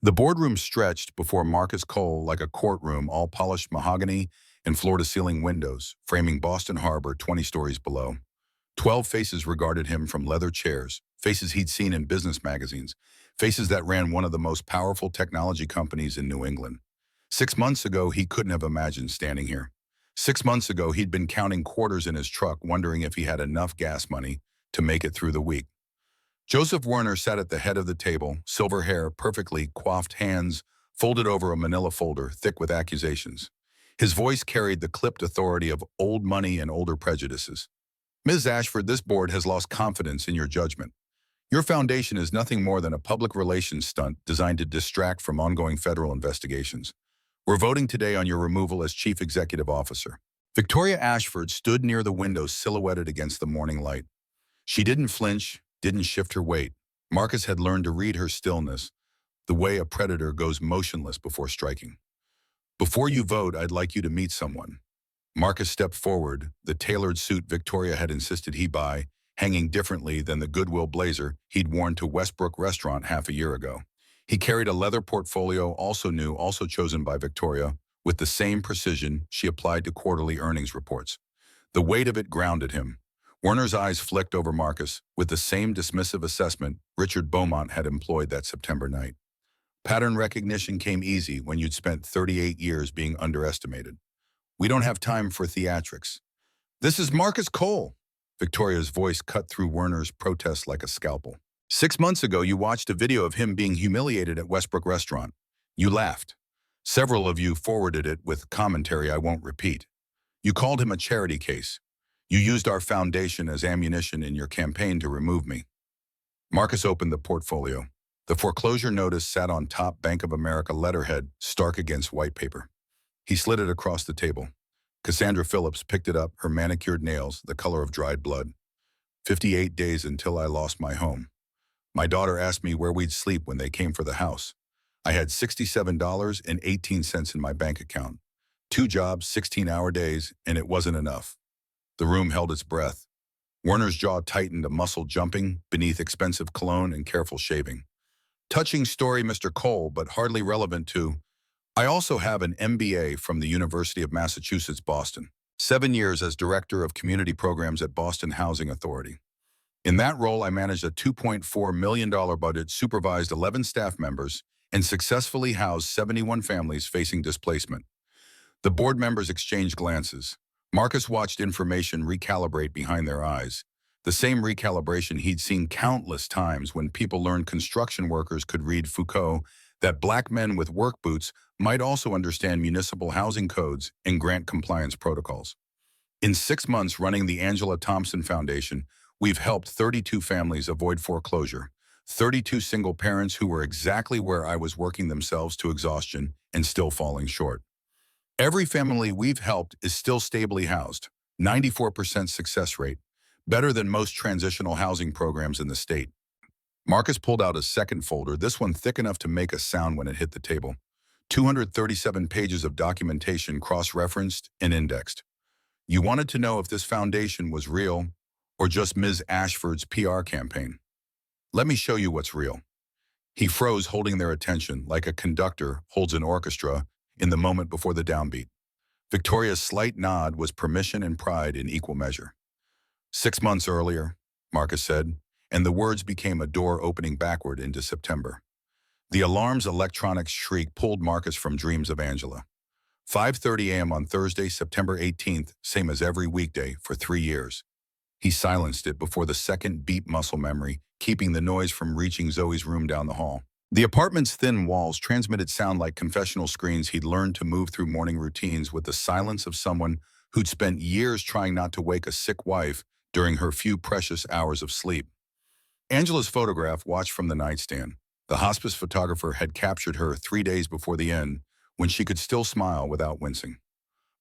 The boardroom stretched before Marcus Cole like a courtroom, all polished mahogany and floor-to-ceiling windows, framing Boston Harbor 20 stories below. 12 faces regarded him from leather chairs, faces he'd seen in business magazines, faces that ran one of the most powerful technology companies in New England. 6 months ago, he couldn't have imagined standing here. 6 months ago, he'd been counting quarters in his truck, wondering if he had enough gas money to make it through the week. Joseph Werner sat at the head of the table, silver hair, perfectly coiffed, hands folded over a manila folder thick with accusations. His voice carried the clipped authority of old money and older prejudices. Ms. Ashford, this board has lost confidence in your judgment. Your foundation is nothing more than a public relations stunt designed to distract from ongoing federal investigations. We're voting today on your removal as chief executive officer. Victoria Ashford stood near the window, silhouetted against the morning light. She didn't flinch, didn't shift her weight. Marcus had learned to read her stillness, the way a predator goes motionless before striking. Before you vote, I'd like you to meet someone. Marcus stepped forward, the tailored suit Victoria had insisted he buy, hanging differently than the Goodwill blazer he'd worn to Westbrook Restaurant half a year ago. He carried a leather portfolio, also new, also chosen by Victoria, with the same precision she applied to quarterly earnings reports. The weight of it grounded him. Werner's eyes flicked over Marcus with the same dismissive assessment Richard Beaumont had employed that September night. Pattern recognition came easy when you'd spent 38 years being underestimated. We don't have time for theatrics. This is Marcus Cole. Victoria's voice cut through Werner's protest like a scalpel. 6 months ago, you watched a video of him being humiliated at Westbrook Restaurant. You laughed. Several of you forwarded it with commentary I won't repeat. You called him a charity case. You used our foundation as ammunition in your campaign to remove me. Marcus opened the portfolio. The foreclosure notice sat on top Bank of America letterhead, stark against white paper. He slid it across the table. Cassandra Phillips picked it up, her manicured nails the color of dried blood. 58 days until I lost my home. My daughter asked me where we'd sleep when they came for the house. I had $67.18 in my bank account. 2 jobs, 16-hour days, and it wasn't enough. The room held its breath. Werner's jaw tightened, a muscle jumping beneath expensive cologne and careful shaving. Touching story, Mr. Cole, but hardly relevant to... I also have an MBA from the University of Massachusetts, Boston. 7 years as Director of Community Programs at Boston Housing Authority. In that role, I managed a $2.4 million budget, supervised 11 staff members, and successfully housed 71 families facing displacement. The board members exchanged glances. Marcus watched information recalibrate behind their eyes, the same recalibration he'd seen countless times when people learned construction workers could read Foucault, that black men with work boots might also understand municipal housing codes and grant compliance protocols. In 6 months running the Angela Thompson Foundation, we've helped 32 families avoid foreclosure, 32 single parents who were exactly where I was working themselves to exhaustion and still falling short. Every family we've helped is still stably housed, 94% success rate, better than most transitional housing programs in the state. Marcus pulled out a second folder, this one thick enough to make a sound when it hit the table. 237 pages of documentation cross-referenced and indexed. You wanted to know if this foundation was real or just Ms. Ashford's PR campaign. Let me show you what's real. He froze, holding their attention like a conductor holds an orchestra in the moment before the downbeat. Victoria's slight nod was permission and pride in equal measure. 6 months earlier, Marcus said, and the words became a door opening backward into September. The alarm's electronic shriek pulled Marcus from dreams of Angela. 5:30 a.m. on Thursday, September 18th, same as every weekday for 3 years. He silenced it before the second beep muscle memory, keeping the noise from reaching Zoe's room down the hall. The apartment's thin walls transmitted sound like confessional screens he'd learned to move through morning routines with the silence of someone who'd spent years trying not to wake a sick wife during her few precious hours of sleep. Angela's photograph watched from the nightstand. The hospice photographer had captured her 3 days before the end, when she could still smile without wincing.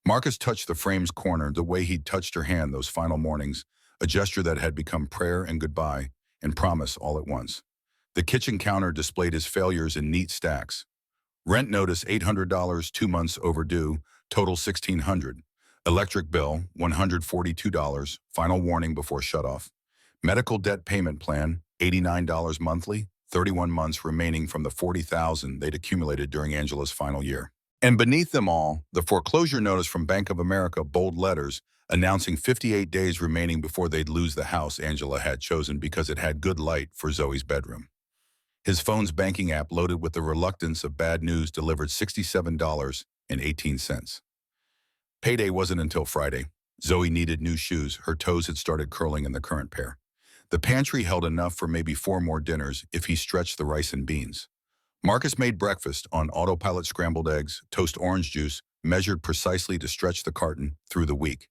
Marcus touched the frame's corner the way he'd touched her hand those final mornings, a gesture that had become prayer and goodbye and promise all at once. The kitchen counter displayed his failures in neat stacks. Rent notice $800, 2 months overdue, total $1,600. Electric bill, $142, final warning before shutoff. Medical debt payment plan, $89 monthly, 31 months remaining from the 40,000 they'd accumulated during Angela's final year. And beneath them all, the foreclosure notice from Bank of America, bold letters, announcing 58 days remaining before they'd lose the house Angela had chosen because it had good light for Zoe's bedroom. His phone's banking app, loaded with the reluctance of bad news, delivered $67.18. Payday wasn't until Friday. Zoe needed new shoes. Her toes had started curling in the current pair. The pantry held enough for maybe 4 more dinners if he stretched the rice and beans. Marcus made breakfast on autopilot: scrambled eggs, toast, orange juice, measured precisely to stretch the carton through the week.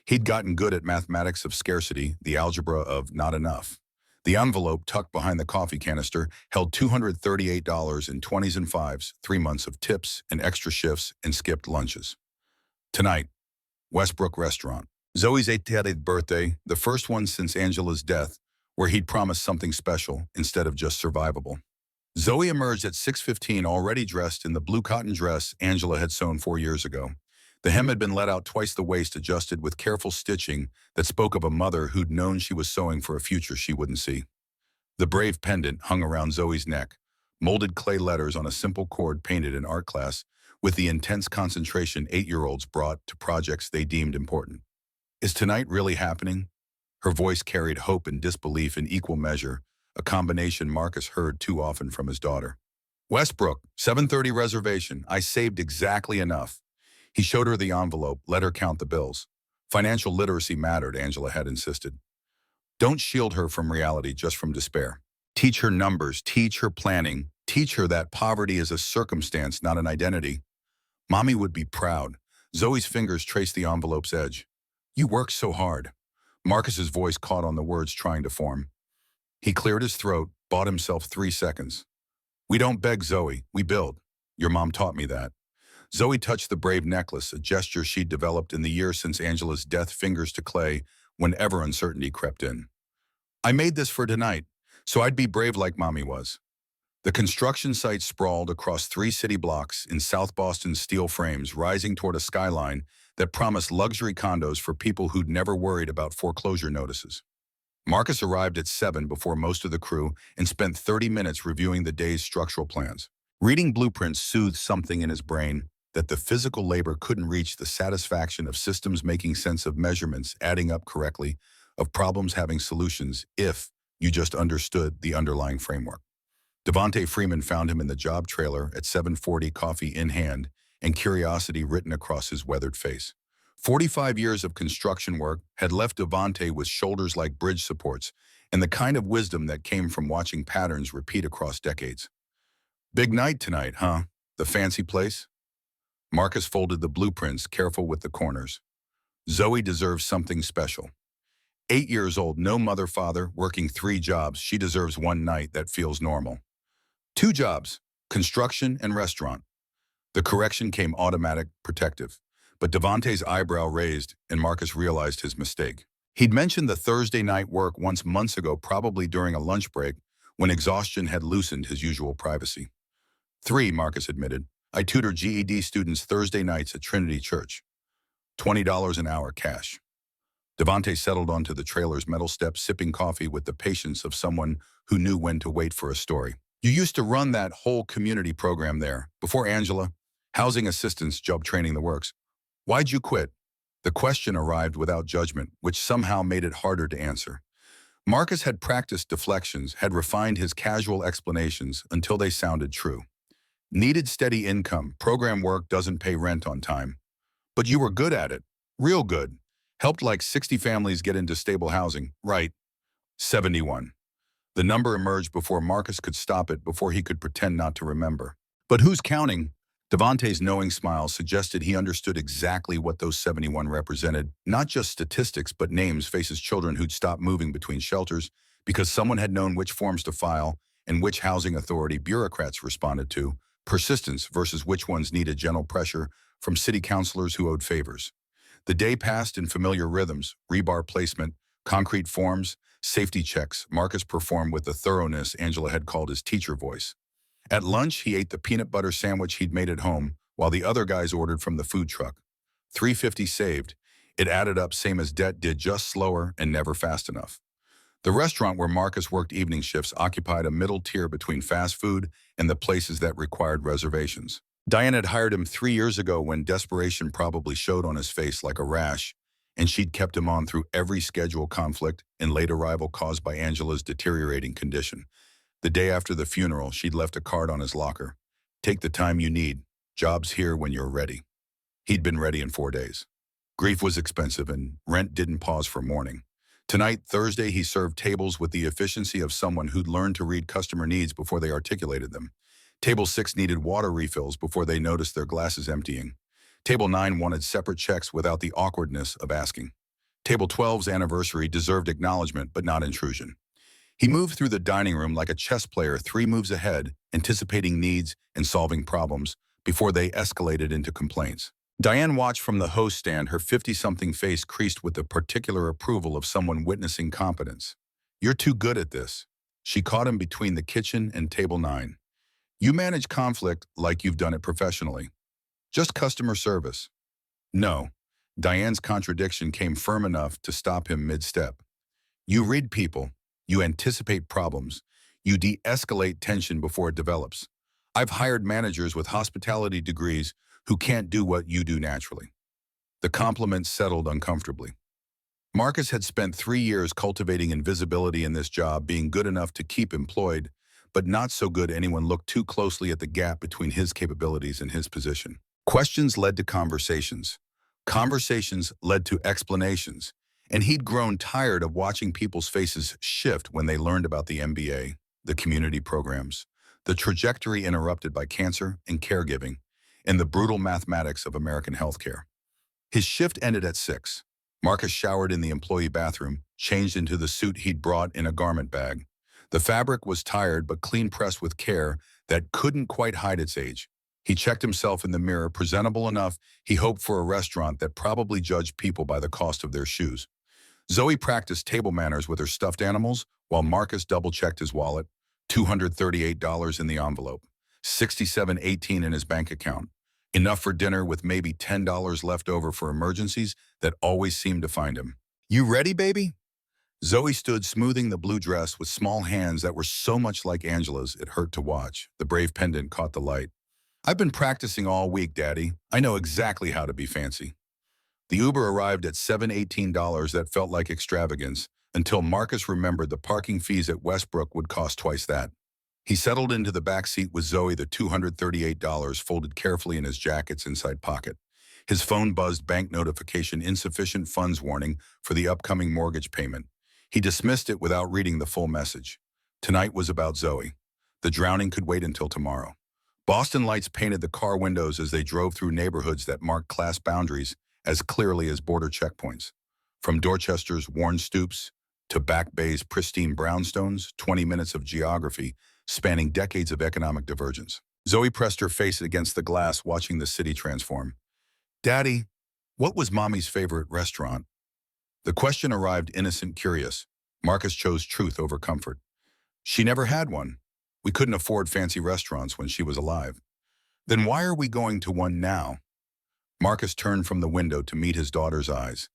He'd gotten good at mathematics of scarcity, the algebra of not enough. The envelope tucked behind the coffee canister held $238 in 20s and 5s, 3 months of tips and extra shifts and skipped lunches. Tonight, Westbrook Restaurant. Zoe's 80th birthday, the first one since Angela's death, where he'd promised something special instead of just survivable. Zoe emerged at 6:15, already dressed in the blue cotton dress Angela had sewn 4 years ago. The hem had been let out twice the waist, adjusted with careful stitching that spoke of a mother who'd known she was sewing for a future she wouldn't see. The brave pendant hung around Zoe's neck, molded clay letters on a simple cord painted in art class, with the intense concentration 8-year-olds brought to projects they deemed important. Is tonight really happening? Her voice carried hope and disbelief in equal measure, a combination Marcus heard too often from his daughter. Westbrook, 7:30 reservation. I saved exactly enough. He showed her the envelope, let her count the bills. Financial literacy mattered, Angela had insisted. Don't shield her from reality, just from despair. Teach her numbers, teach her planning, teach her that poverty is a circumstance, not an identity. Mommy would be proud. Zoe's fingers traced the envelope's edge. You work so hard. Marcus's voice caught on the words trying to form. He cleared his throat, bought himself 3 seconds. We don't beg, Zoe, we build. Your mom taught me that. Zoe touched the brave necklace, a gesture she'd developed in the year since Angela's death, fingers to clay whenever uncertainty crept in. I made this for tonight, so I'd be brave like Mommy was. The construction site sprawled across 3 city blocks in South Boston's steel frames, rising toward a skyline that promised luxury condos for people who'd never worried about foreclosure notices. Marcus arrived at 7 before most of the crew and spent 30 minutes reviewing the day's structural plans. Reading blueprints soothed something in his brain that the physical labor couldn't reach: the satisfaction of systems making sense, of measurements adding up correctly, of problems having solutions if you just understood the underlying framework. Devontae Freeman found him in the job trailer at 7:40, coffee in hand and curiosity written across his weathered face. 45 years of construction work had left Devontae with shoulders like bridge supports and the kind of wisdom that came from watching patterns repeat across decades. Big night tonight, huh? The fancy place? Marcus folded the blueprints, careful with the corners. Zoe deserves something special. 8 years old, no mother, father, working 3 jobs. She deserves one night that feels normal. 2 jobs, construction and restaurant. The correction came automatic, protective. But Devontae's eyebrow raised, and Marcus realized his mistake. He'd mentioned the Thursday night work once months ago, probably during a lunch break, when exhaustion had loosened his usual privacy. 3, Marcus admitted. I tutor GED students Thursday nights at Trinity Church. $20 an hour cash. Devontae settled onto the trailer's metal steps, sipping coffee with the patience of someone who knew when to wait for a story. You used to run that whole community program there, before Angela, housing assistance, job training, the works. Why'd you quit? The question arrived without judgment, which somehow made it harder to answer. Marcus had practiced deflections, had refined his casual explanations until they sounded true. Needed steady income, program work doesn't pay rent on time. But you were good at it, real good. Helped like 60 families get into stable housing, right? 71. The number emerged before Marcus could stop it, before he could pretend not to remember. But who's counting? Devontae's knowing smile suggested he understood exactly what those 71 represented, not just statistics, but names, faces, children who'd stopped moving between shelters because someone had known which forms to file and which housing authority bureaucrats responded to, persistence versus which ones needed gentle pressure from city councilors who owed favors. The day passed in familiar rhythms: rebar placement, concrete forms, safety checks. Marcus performed with the thoroughness Angela had called his teacher voice. At lunch, he ate the peanut butter sandwich he'd made at home, while the other guys ordered from the food truck. $3.50 saved. It added up, same as debt did, just slower and never fast enough. The restaurant where Marcus worked evening shifts occupied a middle tier between fast food and the places that required reservations. Diane had hired him 3 years ago when desperation probably showed on his face like a rash, and she'd kept him on through every schedule conflict and late arrival caused by Angela's deteriorating condition. The day after the funeral, she'd left a card on his locker. Take the time you need. Job's here when you're ready. He'd been ready in 4 days. Grief was expensive and rent didn't pause for mourning. Tonight, Thursday, he served tables with the efficiency of someone who'd learned to read customer needs before they articulated them. Table 6 needed water refills before they noticed their glasses emptying. Table 9 wanted separate checks without the awkwardness of asking. Table 12's anniversary deserved acknowledgement but not intrusion. He moved through the dining room like a chess player 3 moves ahead, anticipating needs and solving problems before they escalated into complaints. Diane watched from the host stand, her 50-something face creased with the particular approval of someone witnessing competence. "You're too good at this." She caught him between the kitchen and table 9. "You manage conflict like you've done it professionally. Just customer service." No. Diane's contradiction came firm enough to stop him mid-step. "You read people. You anticipate problems. You de-escalate tension before it develops. I've hired managers with hospitality degrees who can't do what you do naturally." The compliment settled uncomfortably. Marcus had spent 3 years cultivating invisibility in this job, being good enough to keep employed, but not so good anyone looked too closely at the gap between his capabilities and his position. Questions led to conversations. Conversations led to explanations. And he'd grown tired of watching people's faces shift when they learned about the MBA, the community programs, the trajectory interrupted by cancer and caregiving, and the brutal mathematics of American healthcare. His shift ended at 6. Marcus showered in the employee bathroom, changed into the suit he'd brought in a garment bag. The fabric was tired but clean-pressed with care that couldn't quite hide its age. He checked himself in the mirror, presentable enough he hoped for a restaurant that probably judged people by the cost of their shoes. Zoe practiced table manners with her stuffed animals while Marcus double-checked his wallet, $238 in the envelope, $67.18 in his bank account, enough for dinner with maybe $10 left over for emergencies that always seemed to find him. "You ready, baby?" Zoe stood smoothing the blue dress with small hands that were so much like Angela's it hurt to watch. The brave pendant caught the light. "I've been practicing all week, Daddy. I know exactly how to be fancy." The Uber arrived at $718 that felt like extravagance until Marcus remembered the parking fees at Westbrook would cost twice that. He settled into the back seat with Zoe, the $238 folded carefully in his jacket's inside pocket. His phone buzzed bank notification, insufficient funds warning for the upcoming mortgage payment. He dismissed it without reading the full message. Tonight was about Zoe. The drowning could wait until tomorrow. Boston lights painted the car windows as they drove through neighborhoods that marked class boundaries as clearly as border checkpoints. From Dorchester's worn stoops to Back Bay's pristine brownstones, 20 minutes of geography spanning decades of economic divergence. Zoe pressed her face against the glass, watching the city transform. "Daddy, what was Mommy's favorite restaurant?" The question arrived innocent, curious. Marcus chose truth over comfort. "She never had one. We couldn't afford fancy restaurants when she was alive." "Then why are we going to one now?" Marcus turned from the window to meet his daughter's eyes.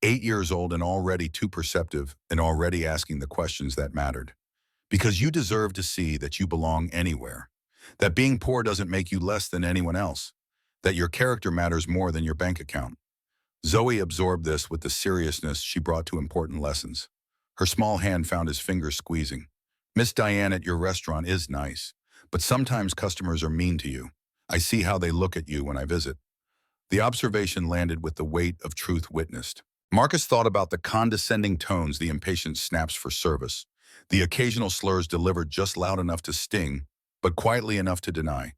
8 years old and already too perceptive and already asking the questions that mattered. "Because you deserve to see that you belong anywhere. That being poor doesn't make you less than anyone else. That your character matters more than your bank account." Zoe absorbed this with the seriousness she brought to important lessons. Her small hand found his fingers squeezing. "Miss Diane at your restaurant is nice, but sometimes customers are mean to you. I see how they look at you when I visit." The observation landed with the weight of truth witnessed. Marcus thought about the condescending tones, the impatient snaps for service, the occasional slurs delivered just loud enough to sting, but quietly enough to deny.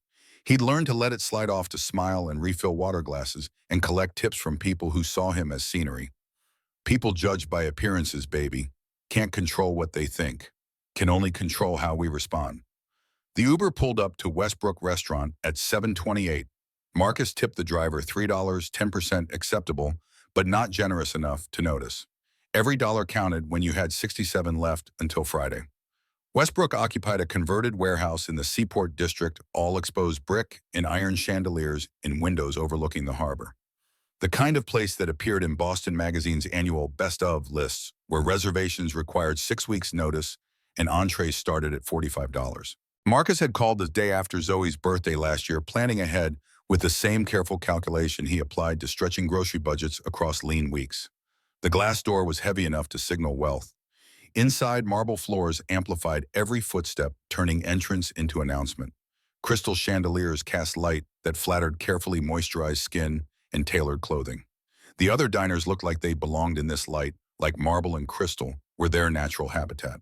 He'd learned to let it slide off, to smile and refill water glasses and collect tips from people who saw him as scenery. People judge by appearances, baby. Can't control what they think. Can only control how we respond. The Uber pulled up to Westbrook Restaurant at 7:28. Marcus tipped the driver $3, 10% acceptable, but not generous enough to notice. Every dollar counted when you had 67 left until Friday. Westbrook occupied a converted warehouse in the Seaport District, all exposed brick and iron chandeliers and windows overlooking the harbor. The kind of place that appeared in Boston Magazine's annual Best Of lists, where reservations required 6 weeks' notice and entrees started at $45. Marcus had called the day after Zoe's birthday last year, planning ahead with the same careful calculation he applied to stretching grocery budgets across lean weeks. The glass door was heavy enough to signal wealth. Inside, marble floors amplified every footstep, turning entrance into announcement. Crystal chandeliers cast light that flattered carefully moisturized skin and tailored clothing. The other diners looked like they belonged in this light, like marble and crystal were their natural habitat.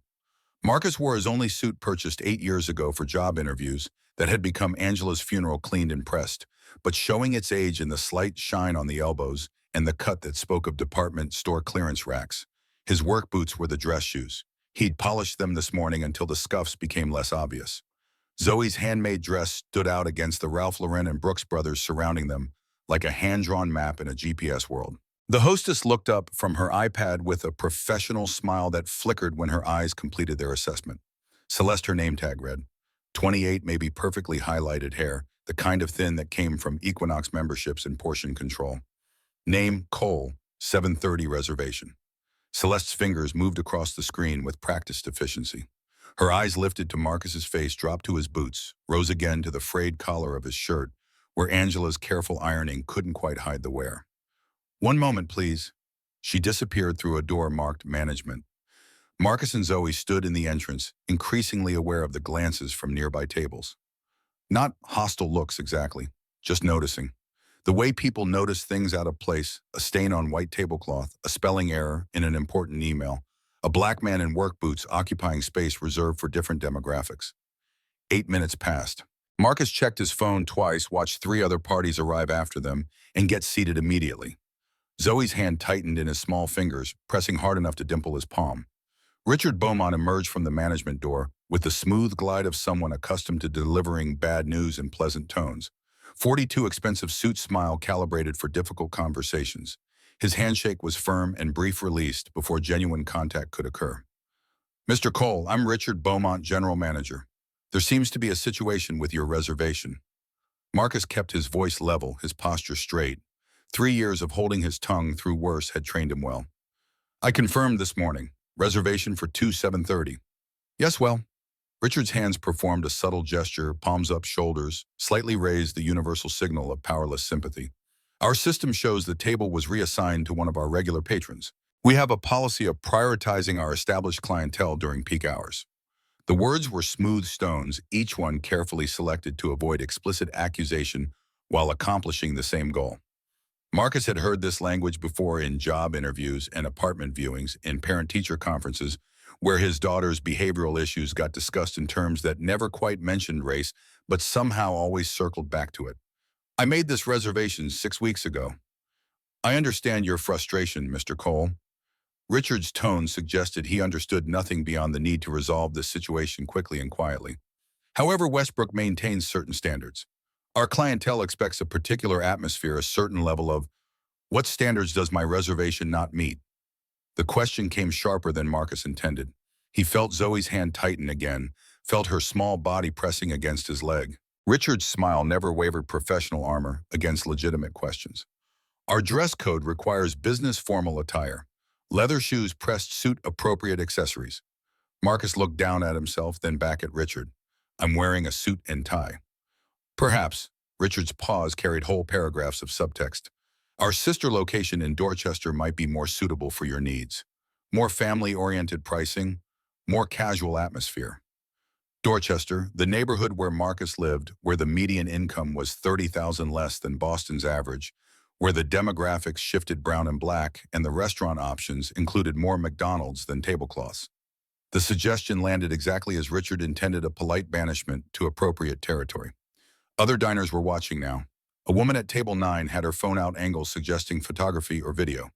Marcus wore his only suit purchased 8 years ago for job interviews that had become Angela's funeral, cleaned and pressed, but showing its age in the slight shine on the elbows and the cut that spoke of department store clearance racks. His work boots were the dress shoes. He'd polished them this morning until the scuffs became less obvious. Zoe's handmade dress stood out against the Ralph Lauren and Brooks Brothers surrounding them, like a hand-drawn map in a GPS world. The hostess looked up from her iPad with a professional smile that flickered when her eyes completed their assessment. Celeste, her name tag read. 28, maybe perfectly highlighted hair, the kind of thin that came from Equinox memberships and portion control. Name, Cole, 7:30 reservation. Celeste's fingers moved across the screen with practiced efficiency. Her eyes lifted to Marcus's face, dropped to his boots, rose again to the frayed collar of his shirt, where Angela's careful ironing couldn't quite hide the wear. "One moment, please." She disappeared through a door marked management. Marcus and Zoe stood in the entrance, increasingly aware of the glances from nearby tables. Not hostile looks exactly, just noticing. The way people notice things out of place, a stain on white tablecloth, a spelling error in an important email, a black man in work boots occupying space reserved for different demographics. 8 minutes passed. Marcus checked his phone twice, watched 3 other parties arrive after them, and get seated immediately. Zoe's hand tightened in his small fingers, pressing hard enough to dimple his palm. Richard Beaumont emerged from the management door with the smooth glide of someone accustomed to delivering bad news in pleasant tones. 42 expensive suit smile calibrated for difficult conversations. His handshake was firm and brief, released before genuine contact could occur. "Mr. Cole, I'm Richard Beaumont, General Manager. There seems to be a situation with your reservation." Marcus kept his voice level, his posture straight. 3 years of holding his tongue through worse had trained him well. "I confirmed this morning. Reservation for 7:30. "Yes, well." Richard's hands performed a subtle gesture, palms up, shoulders, slightly raised, the universal signal of powerless sympathy. "Our system shows the table was reassigned to one of our regular patrons. We have a policy of prioritizing our established clientele during peak hours." The words were smooth stones, each one carefully selected to avoid explicit accusation while accomplishing the same goal. Marcus had heard this language before in job interviews and apartment viewings, in parent-teacher conferences, where his daughter's behavioral issues got discussed in terms that never quite mentioned race, but somehow always circled back to it. "I made this reservation 6 weeks ago." "I understand your frustration, Mr. Cole." Richard's tone suggested he understood nothing beyond the need to resolve this situation quickly and quietly. "However, Westbrook maintains certain standards. Our clientele expects a particular atmosphere, a certain level of, what standards does my reservation not meet?" The question came sharper than Marcus intended. He felt Zoe's hand tighten again, felt her small body pressing against his leg. Richard's smile never wavered, professional armor against legitimate questions. "Our dress code requires business formal attire. Leather shoes, pressed suit, appropriate accessories." Marcus looked down at himself, then back at Richard. "I'm wearing a suit and tie." "Perhaps." Richard's pause carried whole paragraphs of subtext. "Our sister location in Dorchester might be more suitable for your needs. More family-oriented pricing, more casual atmosphere." Dorchester, the neighborhood where Marcus lived, where the median income was $30,000 less than Boston's average, where the demographics shifted brown and black, and the restaurant options included more McDonald's than tablecloths. The suggestion landed exactly as Richard intended, a polite banishment to appropriate territory. Other diners were watching now. A woman at table 9 had her phone out, angle suggesting photography or video.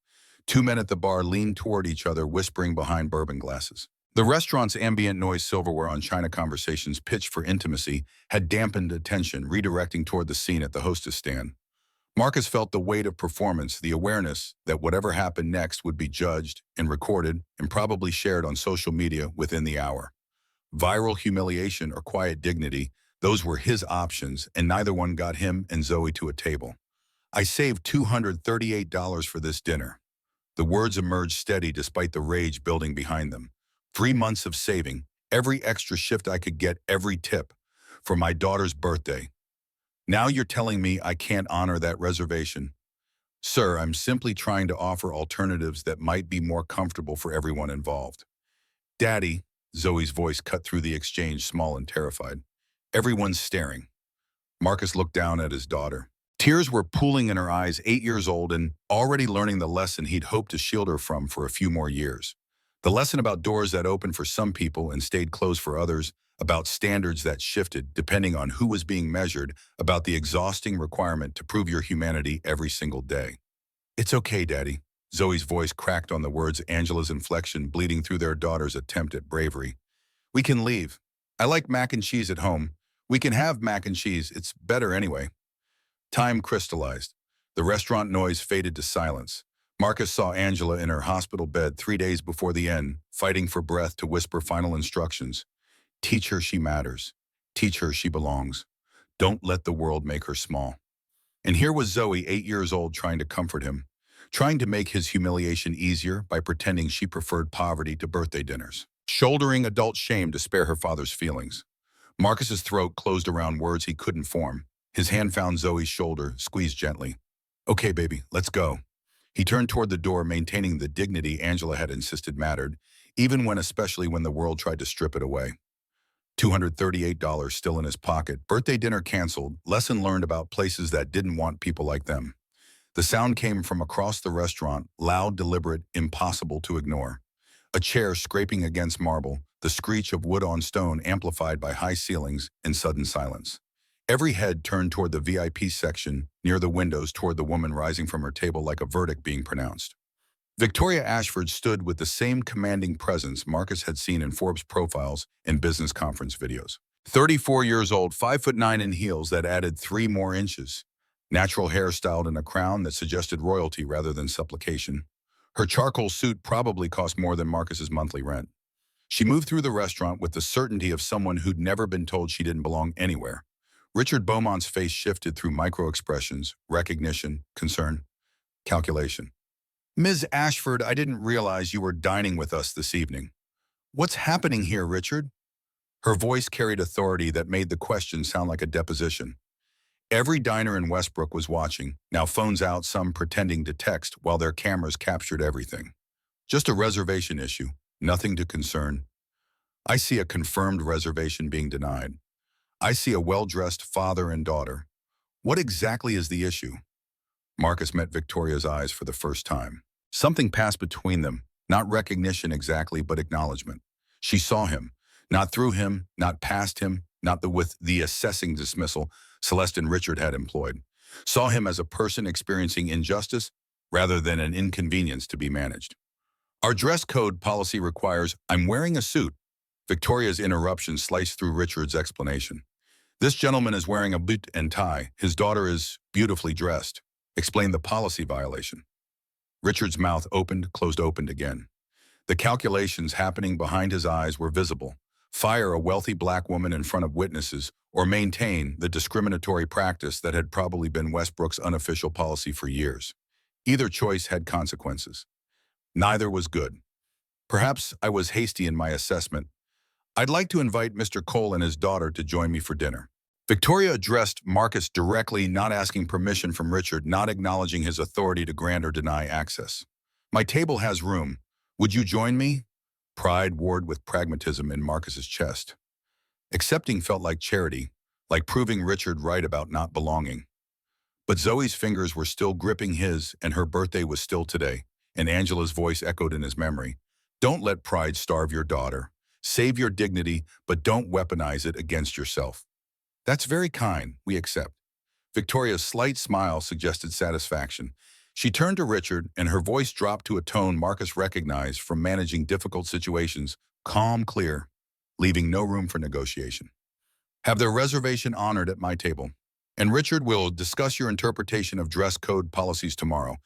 2 men at the bar leaned toward each other, whispering behind bourbon glasses. The restaurant's ambient noise, silverware on china, conversations pitched for intimacy, had dampened attention, redirecting toward the scene at the hostess stand. Marcus felt the weight of performance, the awareness that whatever happened next would be judged and recorded and probably shared on social media within the hour. Viral humiliation or quiet dignity, those were his options, and neither one got him and Zoe to a table. I saved $238 for this dinner. The words emerged steady despite the rage building behind them. 3 months of saving, every extra shift I could get, every tip, for my daughter's birthday. Now you're telling me I can't honor that reservation? Sir, I'm simply trying to offer alternatives that might be more comfortable for everyone involved. Daddy, Zoe's voice cut through the exchange, small and terrified. Everyone's staring. Marcus looked down at his daughter. Tears were pooling in her eyes, 8 years old and already learning the lesson he'd hoped to shield her from for a few more years. The lesson about doors that opened for some people and stayed closed for others, about standards that shifted depending on who was being measured, about the exhausting requirement to prove your humanity every single day. It's okay, Daddy. Zoe's voice cracked on the words, Angela's inflection bleeding through their daughter's attempt at bravery. We can leave. I like mac and cheese at home. We can have mac and cheese. It's better anyway. Time crystallized. The restaurant noise faded to silence. Marcus saw Angela in her hospital bed 3 days before the end, fighting for breath to whisper final instructions. Teach her she matters. Teach her she belongs. Don't let the world make her small. And here was Zoe, 8 years old, trying to comfort him, trying to make his humiliation easier by pretending she preferred poverty to birthday dinners, shouldering adult shame to spare her father's feelings. Marcus's throat closed around words he couldn't form. His hand found Zoe's shoulder, squeezed gently. Okay, baby, let's go. He turned toward the door, maintaining the dignity Angela had insisted mattered, especially when the world tried to strip it away. $238 still in his pocket, birthday dinner canceled, lesson learned about places that didn't want people like them. The sound came from across the restaurant, loud, deliberate, impossible to ignore. A chair scraping against marble, the screech of wood on stone amplified by high ceilings and sudden silence. Every head turned toward the VIP section, near the windows, toward the woman rising from her table like a verdict being pronounced. Victoria Ashford stood with the same commanding presence Marcus had seen in Forbes profiles and business conference videos. 34 years old, 5'9" in heels that added 3 more inches. Natural hair styled in a crown that suggested royalty rather than supplication. Her charcoal suit probably cost more than Marcus's monthly rent. She moved through the restaurant with the certainty of someone who'd never been told she didn't belong anywhere. Richard Beaumont's face shifted through micro-expressions, recognition, concern, calculation. Ms. Ashford, I didn't realize you were dining with us this evening. What's happening here, Richard? Her voice carried authority that made the question sound like a deposition. Every diner in Westbrook was watching, now phones out, some pretending to text while their cameras captured everything. Just a reservation issue, nothing to concern. I see a confirmed reservation being denied. I see a well-dressed father and daughter. What exactly is the issue? Marcus met Victoria's eyes for the first time. Something passed between them, not recognition exactly, but acknowledgement. She saw him, not through him, not past him, not with the assessing dismissal Celeste and Richard had employed. Saw him as a person experiencing injustice rather than an inconvenience to be managed. Our dress code policy requires, I'm wearing a suit. Victoria's interruption sliced through Richard's explanation. This gentleman is wearing a boot and tie. His daughter is beautifully dressed. Explain the policy violation. Richard's mouth opened, closed, opened again. The calculations happening behind his eyes were visible. Fire a wealthy black woman in front of witnesses, or maintain the discriminatory practice that had probably been Westbrook's unofficial policy for years. Either choice had consequences. Neither was good. Perhaps I was hasty in my assessment. I'd like to invite Mr. Cole and his daughter to join me for dinner. Victoria addressed Marcus directly, not asking permission from Richard, not acknowledging his authority to grant or deny access. My table has room. Would you join me? Pride warred with pragmatism in Marcus's chest. Accepting felt like charity, like proving Richard right about not belonging. But Zoe's fingers were still gripping his, and her birthday was still today, and Angela's voice echoed in his memory. Don't let pride starve your daughter. Save your dignity, but don't weaponize it against yourself. That's very kind, we accept. Victoria's slight smile suggested satisfaction. She turned to Richard, and her voice dropped to a tone Marcus recognized from managing difficult situations, calm, clear, leaving no room for negotiation. Have their reservation honored at my table. And Richard, will discuss your interpretation of dress code policies tomorrow.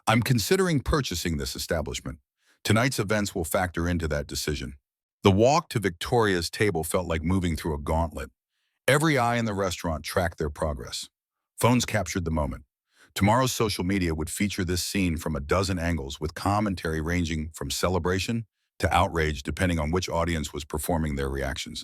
I'm considering purchasing this establishment. Tonight's events will factor into that decision. The walk to Victoria's table felt like moving through a gauntlet. Every eye in the restaurant tracked their progress. Phones captured the moment. Tomorrow's social media would feature this scene from a dozen angles with commentary ranging from celebration to outrage depending on which audience was performing their reactions.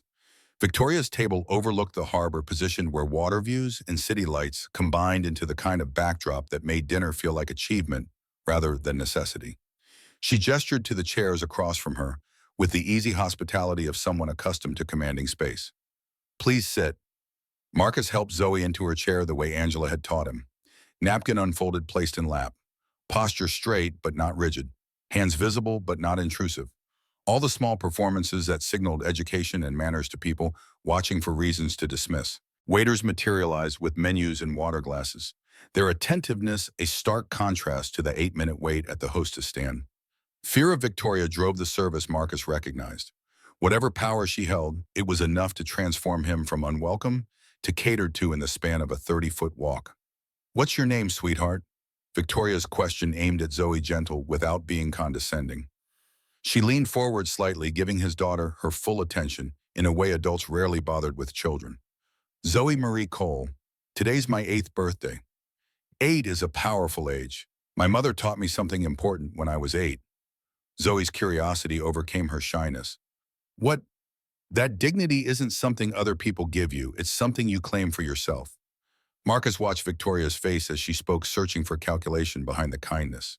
Victoria's table overlooked the harbor, positioned where water views and city lights combined into the kind of backdrop that made dinner feel like achievement rather than necessity. She gestured to the chairs across from her with the easy hospitality of someone accustomed to commanding space. Please sit. Marcus helped Zoe into her chair the way Angela had taught him. Napkin unfolded, placed in lap. Posture straight but not rigid. Hands visible but not intrusive. All the small performances that signaled education and manners to people watching for reasons to dismiss. Waiters materialized with menus and water glasses, their attentiveness a stark contrast to the 8-minute wait at the hostess stand. Fear of Victoria drove the service Marcus recognized. Whatever power she held, it was enough to transform him from unwelcome to catered to in the span of a 30-foot walk. What's your name, sweetheart? Victoria's question aimed at Zoe, gentle without being condescending. She leaned forward slightly, giving his daughter her full attention in a way adults rarely bothered with children. Zoe Marie Cole, today's my 8th birthday. 8 is a powerful age. My mother taught me something important when I was 8. Zoe's curiosity overcame her shyness. What? That dignity isn't something other people give you, it's something you claim for yourself. Marcus watched Victoria's face as she spoke, searching for calculation behind the kindness.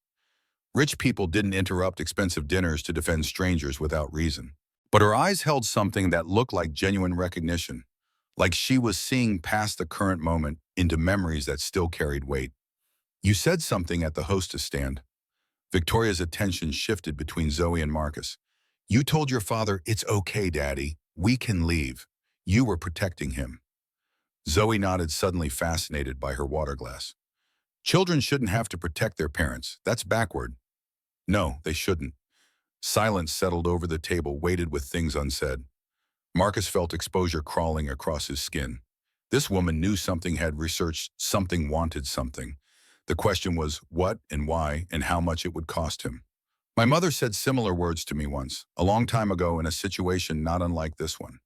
Rich people didn't interrupt expensive dinners to defend strangers without reason. But her eyes held something that looked like genuine recognition, like she was seeing past the current moment into memories that still carried weight. You said something at the hostess stand. Victoria's attention shifted between Zoe and Marcus. You told your father, it's okay, Daddy. We can leave. You were protecting him. Zoe nodded, suddenly fascinated by her water glass. Children shouldn't have to protect their parents. That's backward. No, they shouldn't. Silence settled over the table, weighted with things unsaid. Marcus felt exposure crawling across his skin. This woman knew something, had researched something, wanted something. The question was what and why and how much it would cost him. My mother said similar words to me once, a long time ago in a situation not unlike this one.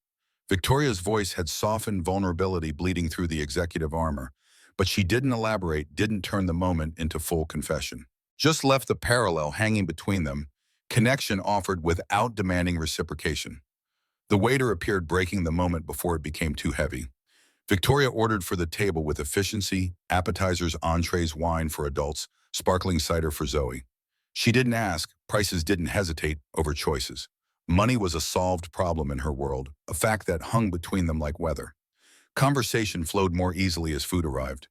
Victoria's voice had softened, vulnerability bleeding through the executive armor, but she didn't elaborate, didn't turn the moment into full confession. Just left the parallel hanging between them, connection offered without demanding reciprocation. The waiter appeared, breaking the moment before it became too heavy. Victoria ordered for the table with efficiency, appetizers, entrees, wine for adults, sparkling cider for Zoe. She didn't ask, prices didn't hesitate over choices. Money was a solved problem in her world, a fact that hung between them like weather. Conversation flowed more easily as food arrived.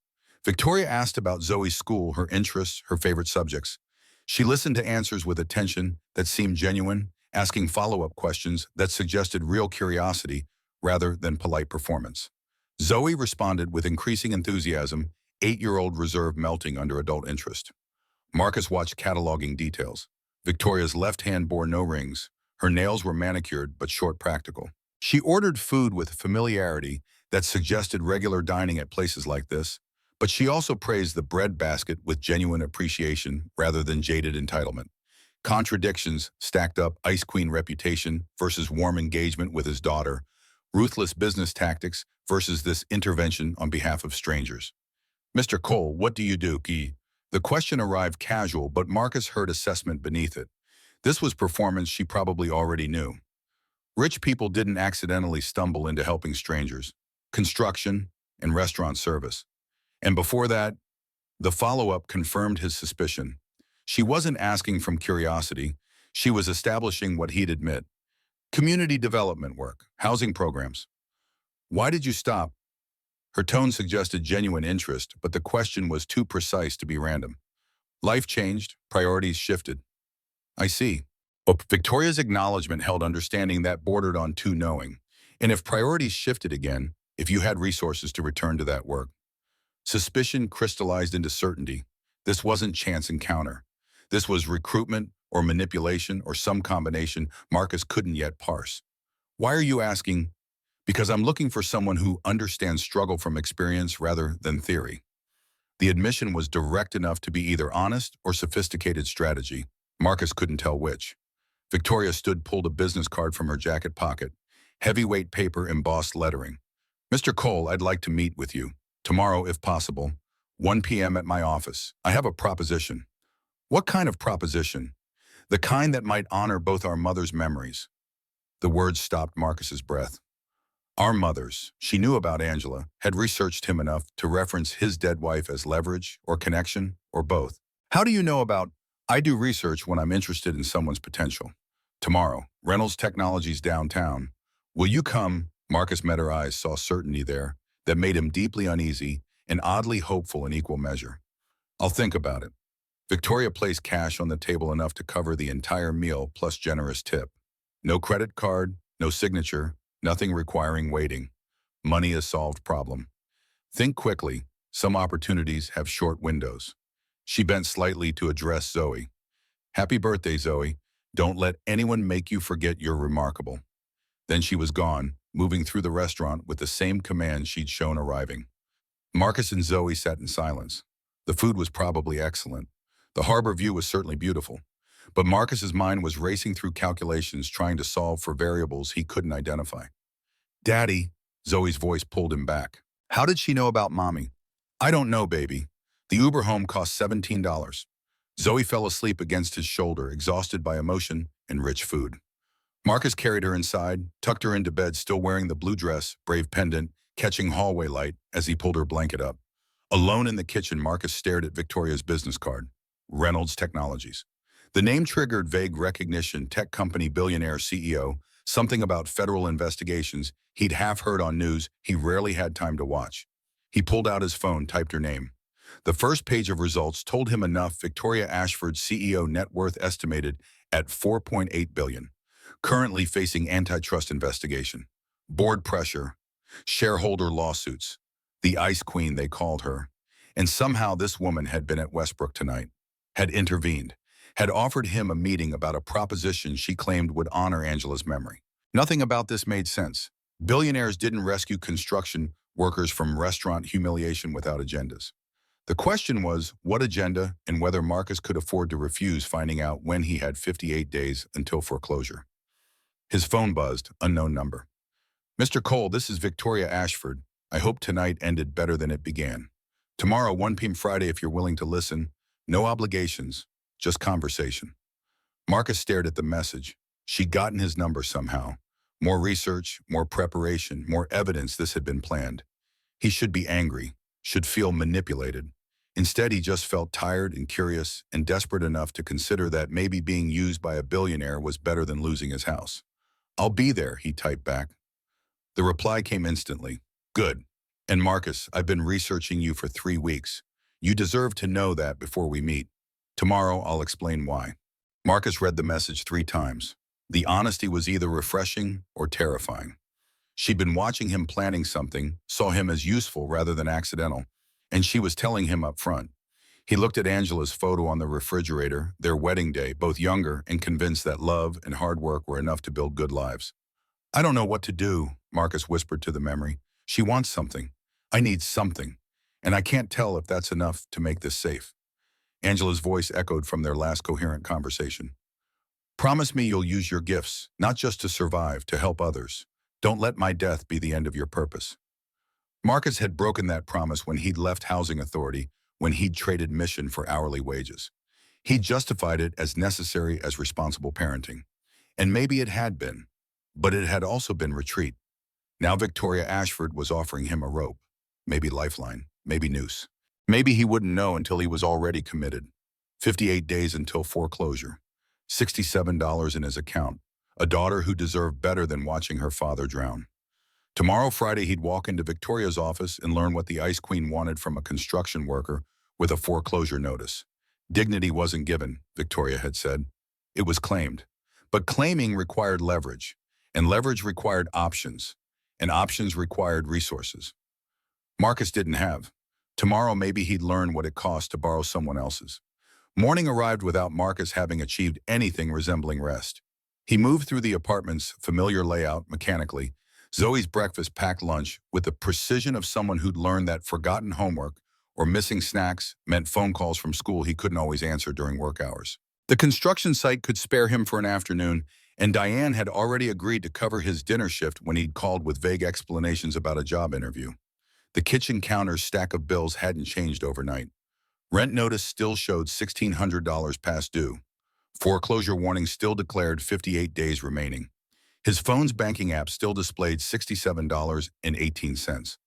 Victoria asked about Zoe's school, her interests, her favorite subjects. She listened to answers with attention that seemed genuine, asking follow-up questions that suggested real curiosity rather than polite performance. Zoe responded with increasing enthusiasm, 8-year-old reserve melting under adult interest. Marcus watched, cataloging details. Victoria's left hand bore no rings. Her nails were manicured but short, practical. She ordered food with familiarity that suggested regular dining at places like this, but she also praised the bread basket with genuine appreciation rather than jaded entitlement. Contradictions stacked up: ice queen reputation versus warm engagement with his daughter, ruthless business tactics versus this intervention on behalf of strangers. Mr. Cole, what do you do, Key? The question arrived casual, but Marcus heard assessment beneath it. This was performance she probably already knew. Rich people didn't accidentally stumble into helping strangers. Construction and restaurant service. And before that, the follow-up confirmed his suspicion. She wasn't asking from curiosity. She was establishing what he'd admit. Community development work, housing programs. Why did you stop? Her tone suggested genuine interest, but the question was too precise to be random. Life changed, priorities shifted. I see. But Victoria's acknowledgement held understanding that bordered on too knowing. And if priorities shifted again, if you had resources to return to that work. Suspicion crystallized into certainty. This wasn't chance encounter. This was recruitment or manipulation or some combination Marcus couldn't yet parse. Why are you asking? Because I'm looking for someone who understands struggle from experience rather than theory. The admission was direct enough to be either honest or sophisticated strategy. Marcus couldn't tell which. Victoria stood, pulled a business card from her jacket pocket. Heavyweight paper, embossed lettering. Mr. Cole, I'd like to meet with you. Tomorrow, if possible. 1 p.m. at my office. I have a proposition. What kind of proposition? The kind that might honor both our mothers' memories. The words stopped Marcus's breath. Our mothers, she knew about Angela, had researched him enough to reference his dead wife as leverage or connection or both. How do you know about? I do research when I'm interested in someone's potential. Tomorrow, Reynolds Technologies downtown. Will you come? Marcus met her eyes, saw certainty there that made him deeply uneasy and oddly hopeful in equal measure. I'll think about it. Victoria placed cash on the table enough to cover the entire meal plus generous tip. No credit card, no signature, nothing requiring waiting. Money a solved problem. Think quickly. Some opportunities have short windows. She bent slightly to address Zoe. Happy birthday, Zoe. Don't let anyone make you forget you're remarkable. Then she was gone, moving through the restaurant with the same command she'd shown arriving. Marcus and Zoe sat in silence. The food was probably excellent. The harbor view was certainly beautiful. But Marcus's mind was racing through calculations trying to solve for variables he couldn't identify. Daddy, Zoe's voice pulled him back. How did she know about Mommy? I don't know, baby. The Uber home cost $17. Zoe fell asleep against his shoulder, exhausted by emotion and rich food. Marcus carried her inside, tucked her into bed, still wearing the blue dress, brave pendant, catching hallway light as he pulled her blanket up. Alone in the kitchen, Marcus stared at Victoria's business card. Reynolds Technologies. The name triggered vague recognition, tech company billionaire CEO, something about federal investigations he'd half heard on news he rarely had time to watch. He pulled out his phone, typed her name. The first page of results told him enough. Victoria Ashford's CEO net worth estimated at $4.8 billion. Currently facing antitrust investigation. Board pressure. Shareholder lawsuits. The Ice Queen, they called her. And somehow this woman had been at Westbrook tonight. Had intervened. Had offered him a meeting about a proposition she claimed would honor Angela's memory. Nothing about this made sense. Billionaires didn't rescue construction workers from restaurant humiliation without agendas. The question was what agenda and whether Marcus could afford to refuse finding out when he had 58 days until foreclosure. His phone buzzed, unknown number. Mr. Cole, this is Victoria Ashford. I hope tonight ended better than it began. Tomorrow, 1 p.m. Friday, if you're willing to listen. No obligations, just conversation. Marcus stared at the message. She'd gotten his number somehow. More research, more preparation, more evidence this had been planned. He should be angry, should feel manipulated. Instead, he just felt tired and curious and desperate enough to consider that maybe being used by a billionaire was better than losing his house. I'll be there, he typed back. The reply came instantly. Good. And Marcus, I've been researching you for 3 weeks. You deserve to know that before we meet. Tomorrow, I'll explain why. Marcus read the message 3 times. The honesty was either refreshing or terrifying. She'd been watching him planning something, saw him as useful rather than accidental, and she was telling him up front. He looked at Angela's photo on the refrigerator, their wedding day, both younger and convinced that love and hard work were enough to build good lives. I don't know what to do, Marcus whispered to the memory. She wants something. I need something. And I can't tell if that's enough to make this safe. Angela's voice echoed from their last coherent conversation. Promise me you'll use your gifts, not just to survive, to help others. Don't let my death be the end of your purpose. Marcus had broken that promise when he'd left Housing Authority, when he'd traded mission for hourly wages. He'd justified it as necessary as responsible parenting. And maybe it had been, but it had also been retreat. Now Victoria Ashford was offering him a rope, maybe lifeline, maybe noose. Maybe he wouldn't know until he was already committed. 58 days until foreclosure. $67 in his account. A daughter who deserved better than watching her father drown. Tomorrow, Friday, he'd walk into Victoria's office and learn what the Ice Queen wanted from a construction worker with a foreclosure notice. Dignity wasn't given, Victoria had said. It was claimed. But claiming required leverage, and leverage required options, and options required resources. Marcus didn't have. Tomorrow, maybe he'd learn what it cost to borrow someone else's. Morning arrived without Marcus having achieved anything resembling rest. He moved through the apartment's familiar layout mechanically, Zoe's breakfast-packed lunch with the precision of someone who'd learned that forgotten homework or missing snacks meant phone calls from school he couldn't always answer during work hours. The construction site could spare him for an afternoon, and Diane had already agreed to cover his dinner shift when he'd called with vague explanations about a job interview. The kitchen counter's stack of bills hadn't changed overnight. Rent notice still showed $1,600 past due. Foreclosure warning still declared 58 days remaining. His phone's banking app still displayed $67.18.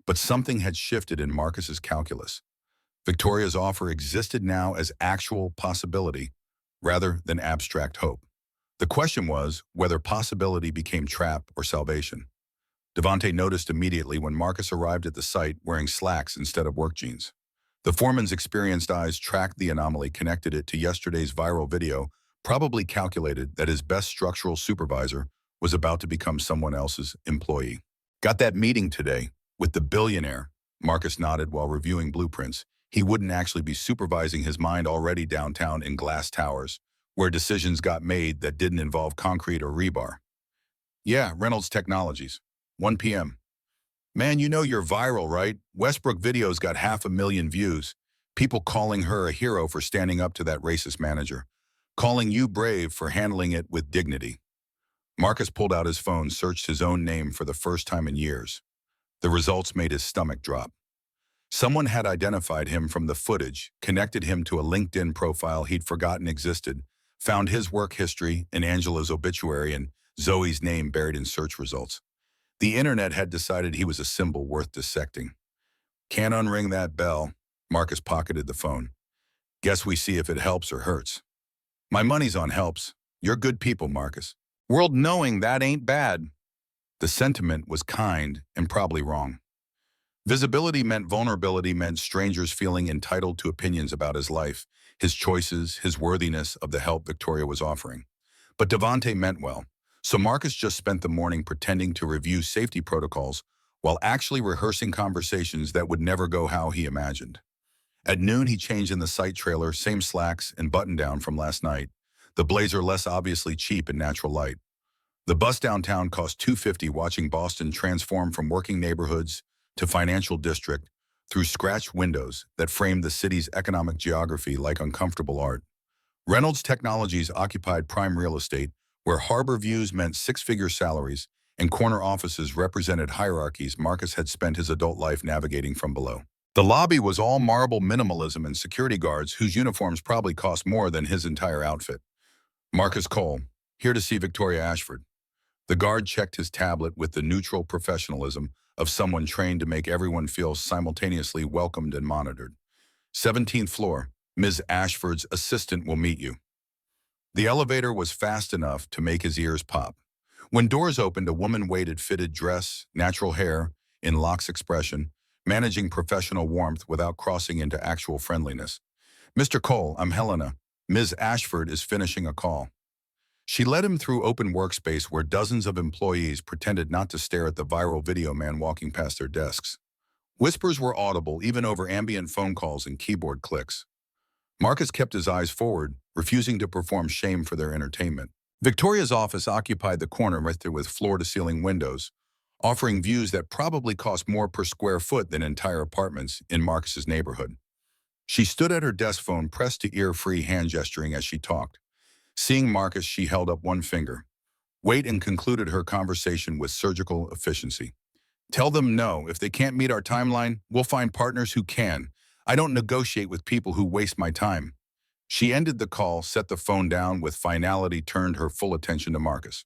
But something had shifted in Marcus's calculus. Victoria's offer existed now as actual possibility rather than abstract hope. The question was whether possibility became trap or salvation. Devante noticed immediately when Marcus arrived at the site wearing slacks instead of work jeans. The foreman's experienced eyes tracked the anomaly, connected it to yesterday's viral video, probably calculated that his best structural supervisor was about to become someone else's employee. Got that meeting today with the billionaire, Marcus nodded while reviewing blueprints. He wouldn't actually be supervising his mind already downtown in glass towers, where decisions got made that didn't involve concrete or rebar. Yeah, Reynolds Technologies, 1 p.m. Man, you know you're viral, right? Westbrook video's got 500,000 views. People calling her a hero for standing up to that racist manager. Calling you brave for handling it with dignity. Marcus pulled out his phone, searched his own name for the first time in years. The results made his stomach drop. Someone had identified him from the footage, connected him to a LinkedIn profile he'd forgotten existed, found his work history in Angela's obituary and Zoe's name buried in search results. The internet had decided he was a symbol worth dissecting. Can't unring that bell. Marcus pocketed the phone. Guess we see if it helps or hurts. My money's on helps. You're good people, Marcus. World knowing that ain't bad. The sentiment was kind and probably wrong. Visibility meant vulnerability, meant strangers feeling entitled to opinions about his life, his choices, his worthiness of the help Victoria was offering. But Devante meant well, so Marcus just spent the morning pretending to review safety protocols while actually rehearsing conversations that would never go how he imagined. At noon, he changed in the site trailer, same slacks and button-down from last night, the blazer less obviously cheap in natural light. The bus downtown cost $250, watching Boston transform from working neighborhoods to financial district through scratched windows that framed the city's economic geography like uncomfortable art. Reynolds Technologies occupied prime real estate, where harbor views meant six-figure salaries and corner offices represented hierarchies Marcus had spent his adult life navigating from below. The lobby was all marble minimalism and security guards whose uniforms probably cost more than his entire outfit. Marcus Cole, here to see Victoria Ashford. The guard checked his tablet with the neutral professionalism of someone trained to make everyone feel simultaneously welcomed and monitored. 17th floor, Ms. Ashford's assistant will meet you. The elevator was fast enough to make his ears pop. When doors opened, a woman waited, fitted dress, natural hair, in Locke's expression, managing professional warmth without crossing into actual friendliness. Mr. Cole, I'm Helena. Ms. Ashford is finishing a call. She led him through open workspace where dozens of employees pretended not to stare at the viral video man walking past their desks. Whispers were audible even over ambient phone calls and keyboard clicks. Marcus kept his eyes forward, refusing to perform shame for their entertainment. Victoria's office occupied the corner with floor-to-ceiling windows, offering views that probably cost more per square foot than entire apartments in Marcus's neighborhood. She stood at her desk, phone pressed to ear, free hand gesturing as she talked. Seeing Marcus, she held up one finger. Wait, and concluded her conversation with surgical efficiency. Tell them no. If they can't meet our timeline, we'll find partners who can. I don't negotiate with people who waste my time. She ended the call, set the phone down with finality, turned her full attention to Marcus.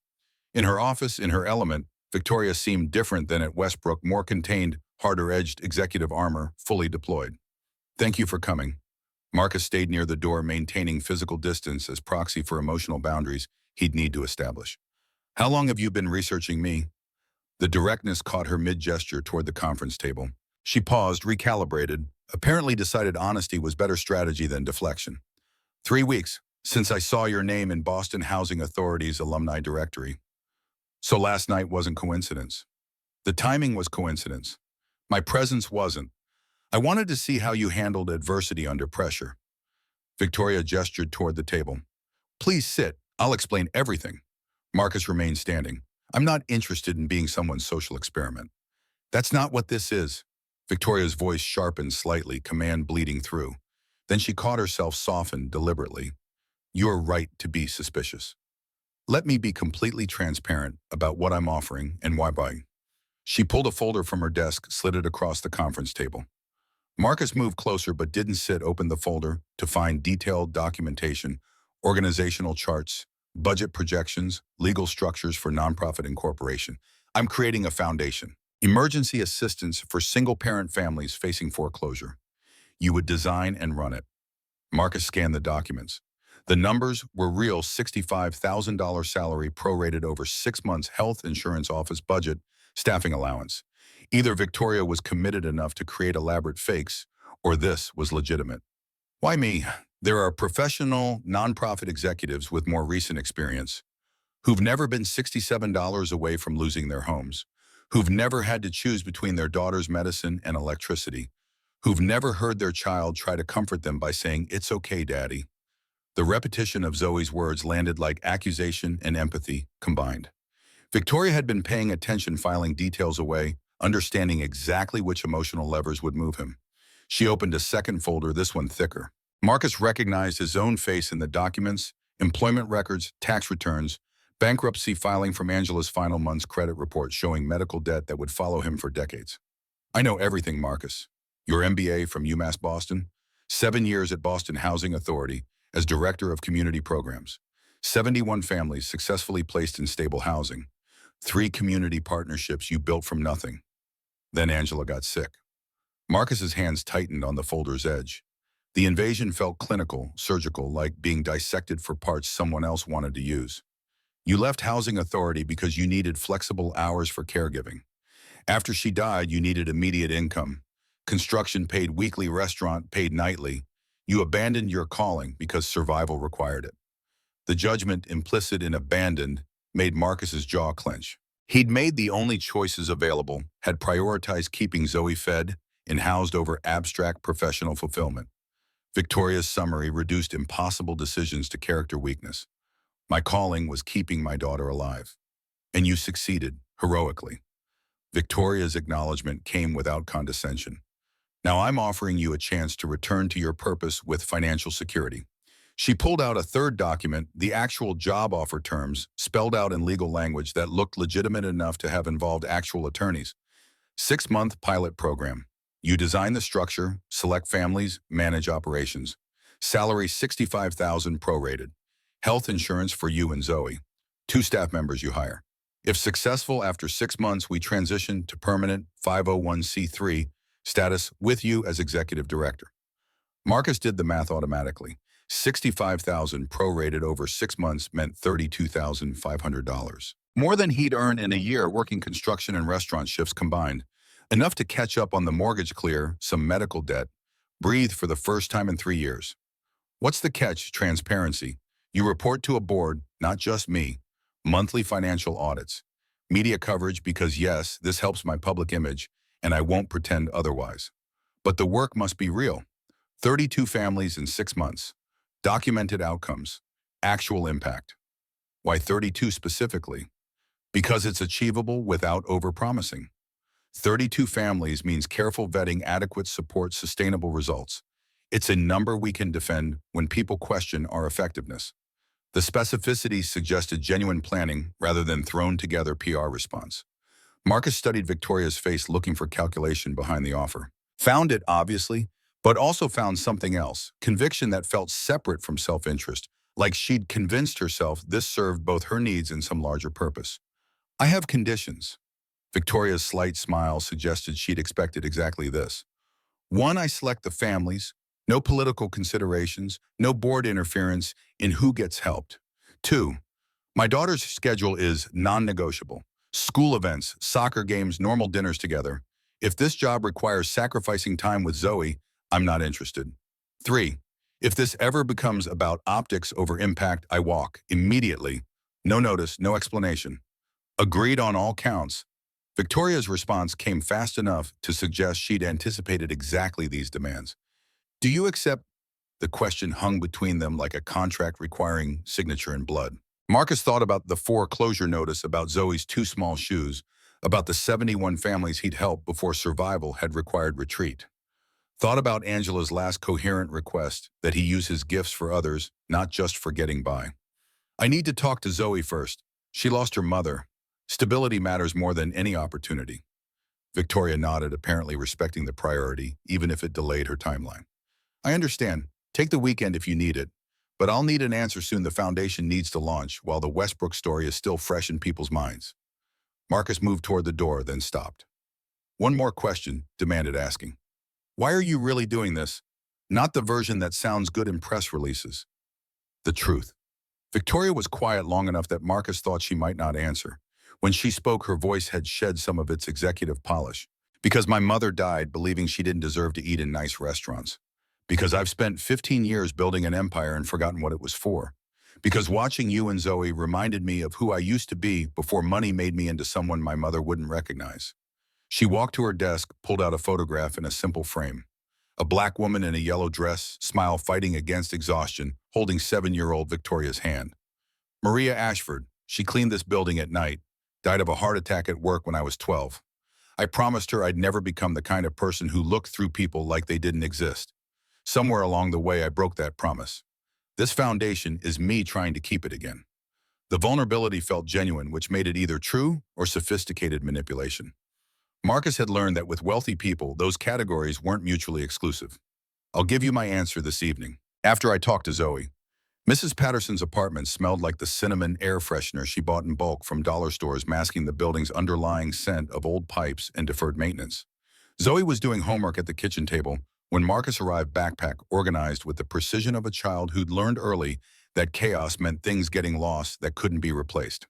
In her office, in her element, Victoria seemed different than at Westbrook, more contained, harder-edged executive armor, fully deployed. Thank you for coming. Marcus stayed near the door, maintaining physical distance as proxy for emotional boundaries he'd need to establish. How long have you been researching me? The directness caught her mid-gesture toward the conference table. She paused, recalibrated, apparently decided honesty was better strategy than deflection. 3 weeks, since I saw your name in Boston Housing Authority's alumni directory. So last night wasn't coincidence. The timing was coincidence. My presence wasn't. I wanted to see how you handled adversity under pressure. Victoria gestured toward the table. Please sit. I'll explain everything. Marcus remained standing. I'm not interested in being someone's social experiment. That's not what this is. Victoria's voice sharpened slightly, command bleeding through. Then she caught herself, softened deliberately. You're right to be suspicious. Let me be completely transparent about what I'm offering and why. She pulled a folder from her desk, slid it across the conference table. Marcus moved closer but didn't open the folder to find detailed documentation, organizational charts, budget projections, legal structures for nonprofit incorporation. I'm creating a foundation. Emergency assistance for single-parent families facing foreclosure. You would design and run it. Marcus scanned the documents. The numbers were real: $65,000 salary prorated over 6 months, health insurance office budget, staffing allowance. Either Victoria was committed enough to create elaborate fakes, or this was legitimate. Why me? There are professional, nonprofit executives with more recent experience who've never been $67 away from losing their homes, who've never had to choose between their daughter's medicine and electricity, who've never heard their child try to comfort them by saying, "It's okay, Daddy." The repetition of Zoe's words landed like accusation and empathy combined. Victoria had been paying attention, filing details away, understanding exactly which emotional levers would move him. She opened a second folder, this one thicker. Marcus recognized his own face in the documents: employment records, tax returns, bankruptcy filing from Angela's final month's credit report showing medical debt that would follow him for decades. I know everything, Marcus. Your MBA from UMass Boston, 7 years at Boston Housing Authority as Director of Community Programs, 71 families successfully placed in stable housing, 3 community partnerships you built from nothing. Then Angela got sick. Marcus's hands tightened on the folder's edge. The invasion felt clinical, surgical, like being dissected for parts someone else wanted to use. You left Housing Authority because you needed flexible hours for caregiving. After she died, you needed immediate income. Construction paid weekly, restaurant paid nightly. You abandoned your calling because survival required it. The judgment implicit in abandoned made Marcus's jaw clench. He'd made the only choices available, had prioritized keeping Zoe fed and housed over abstract professional fulfillment. Victoria's summary reduced impossible decisions to character weakness. My calling was keeping my daughter alive. And you succeeded, heroically. Victoria's acknowledgement came without condescension. Now I'm offering you a chance to return to your purpose with financial security. She pulled out a third document, the actual job offer terms, spelled out in legal language that looked legitimate enough to have involved actual attorneys. 6-month pilot program. You design the structure, select families, manage operations. Salary $65,000 prorated. Health insurance for you and Zoe. 2 staff members you hire. If successful, after 6 months, we transition to permanent 501c3 status with you as executive director. Marcus did the math automatically. $65,000 prorated over 6 months meant $32,500. More than he'd earn in a year working construction and restaurant shifts combined. Enough to catch up on the mortgage, clear some medical debt, breathe for the first time in 3 years. What's the catch? Transparency. You report to a board, not just me. Monthly financial audits. Media coverage because yes, this helps my public image, and I won't pretend otherwise. But the work must be real. 32 families in 6 months. Documented outcomes. Actual impact. Why 32 specifically? Because it's achievable without overpromising. 32 families means careful vetting, adequate support, sustainable results. It's a number we can defend when people question our effectiveness. The specificity suggested genuine planning rather than thrown-together PR response. Marcus studied Victoria's face, looking for calculation behind the offer. Found it, obviously, but also found something else, conviction that felt separate from self-interest, like she'd convinced herself this served both her needs and some larger purpose. I have conditions. Victoria's slight smile suggested she'd expected exactly this. 1, I select the families. No political considerations, no board interference in who gets helped. 2, my daughter's schedule is non-negotiable. School events, soccer games, normal dinners together. If this job requires sacrificing time with Zoe, I'm not interested. 3, if this ever becomes about optics over impact, I walk immediately. No notice, no explanation. Agreed on all counts. Victoria's response came fast enough to suggest she'd anticipated exactly these demands. Do you accept? The question hung between them like a contract requiring signature in blood. Marcus thought about the foreclosure notice, about Zoe's 2 small shoes, about the 71 families he'd helped before survival had required retreat. Thought about Angela's last coherent request that he use his gifts for others, not just for getting by. I need to talk to Zoe first. She lost her mother. Stability matters more than any opportunity. Victoria nodded, apparently respecting the priority, even if it delayed her timeline. I understand. Take the weekend if you need it. But I'll need an answer soon. The foundation needs to launch while the Westbrook story is still fresh in people's minds. Marcus moved toward the door, then stopped. One more question, demanded asking. Why are you really doing this? Not the version that sounds good in press releases. The truth. Victoria was quiet long enough that Marcus thought she might not answer. When she spoke, her voice had shed some of its executive polish. Because my mother died believing she didn't deserve to eat in nice restaurants. Because I've spent 15 years building an empire and forgotten what it was for. Because watching you and Zoe reminded me of who I used to be before money made me into someone my mother wouldn't recognize. She walked to her desk, pulled out a photograph in a simple frame. A black woman in a yellow dress, smile fighting against exhaustion, holding 7-year-old Victoria's hand. Maria Ashford, she cleaned this building at night, died of a heart attack at work when I was 12. I promised her I'd never become the kind of person who looked through people like they didn't exist. Somewhere along the way, I broke that promise. This foundation is me trying to keep it again. The vulnerability felt genuine, which made it either true or sophisticated manipulation. Marcus had learned that with wealthy people, those categories weren't mutually exclusive. I'll give you my answer this evening. After I talked to Zoe, Mrs. Patterson's apartment smelled like the cinnamon air freshener she bought in bulk from dollar stores, masking the building's underlying scent of old pipes and deferred maintenance. Zoe was doing homework at the kitchen table when Marcus arrived, backpack organized with the precision of a child who'd learned early that chaos meant things getting lost that couldn't be replaced.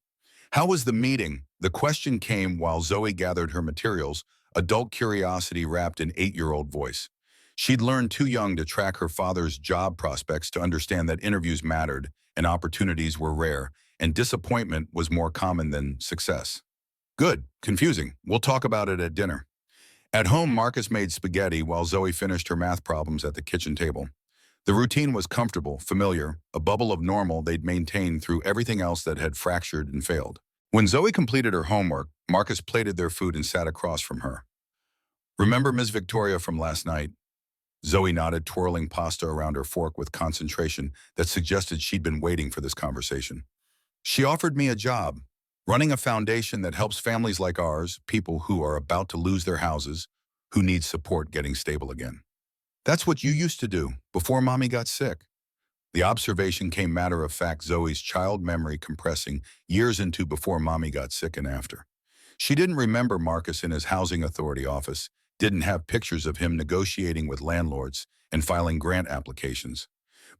How was the meeting? The question came while Zoe gathered her materials, adult curiosity wrapped in 8-year-old voice. She'd learned too young to track her father's job prospects to understand that interviews mattered and opportunities were rare, and disappointment was more common than success. Good. Confusing. We'll talk about it at dinner. At home, Marcus made spaghetti while Zoe finished her math problems at the kitchen table. The routine was comfortable, familiar, a bubble of normal they'd maintained through everything else that had fractured and failed. When Zoe completed her homework, Marcus plated their food and sat across from her. Remember Ms. Victoria from last night? Zoe nodded, twirling pasta around her fork with concentration that suggested she'd been waiting for this conversation. She offered me a job, running a foundation that helps families like ours, people who are about to lose their houses, who need support getting stable again. That's what you used to do before Mommy got sick. The observation came matter of fact, Zoe's child memory compressing years into before Mommy got sick and after. She didn't remember Marcus in his housing authority office, didn't have pictures of him negotiating with landlords and filing grant applications.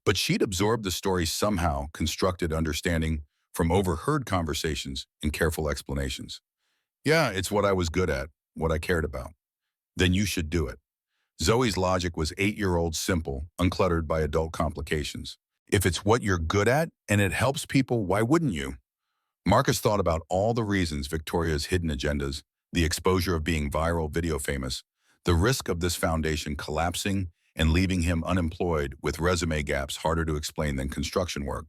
But she'd absorbed the story somehow, constructed understanding from overheard conversations and careful explanations. Yeah, it's what I was good at, what I cared about. Then you should do it. Zoe's logic was 8-year-old, simple, uncluttered by adult complications. If it's what you're good at and it helps people, why wouldn't you? Marcus thought about all the reasons: Victoria's hidden agendas, the exposure of being viral video famous, the risk of this foundation collapsing and leaving him unemployed with resume gaps harder to explain than construction work.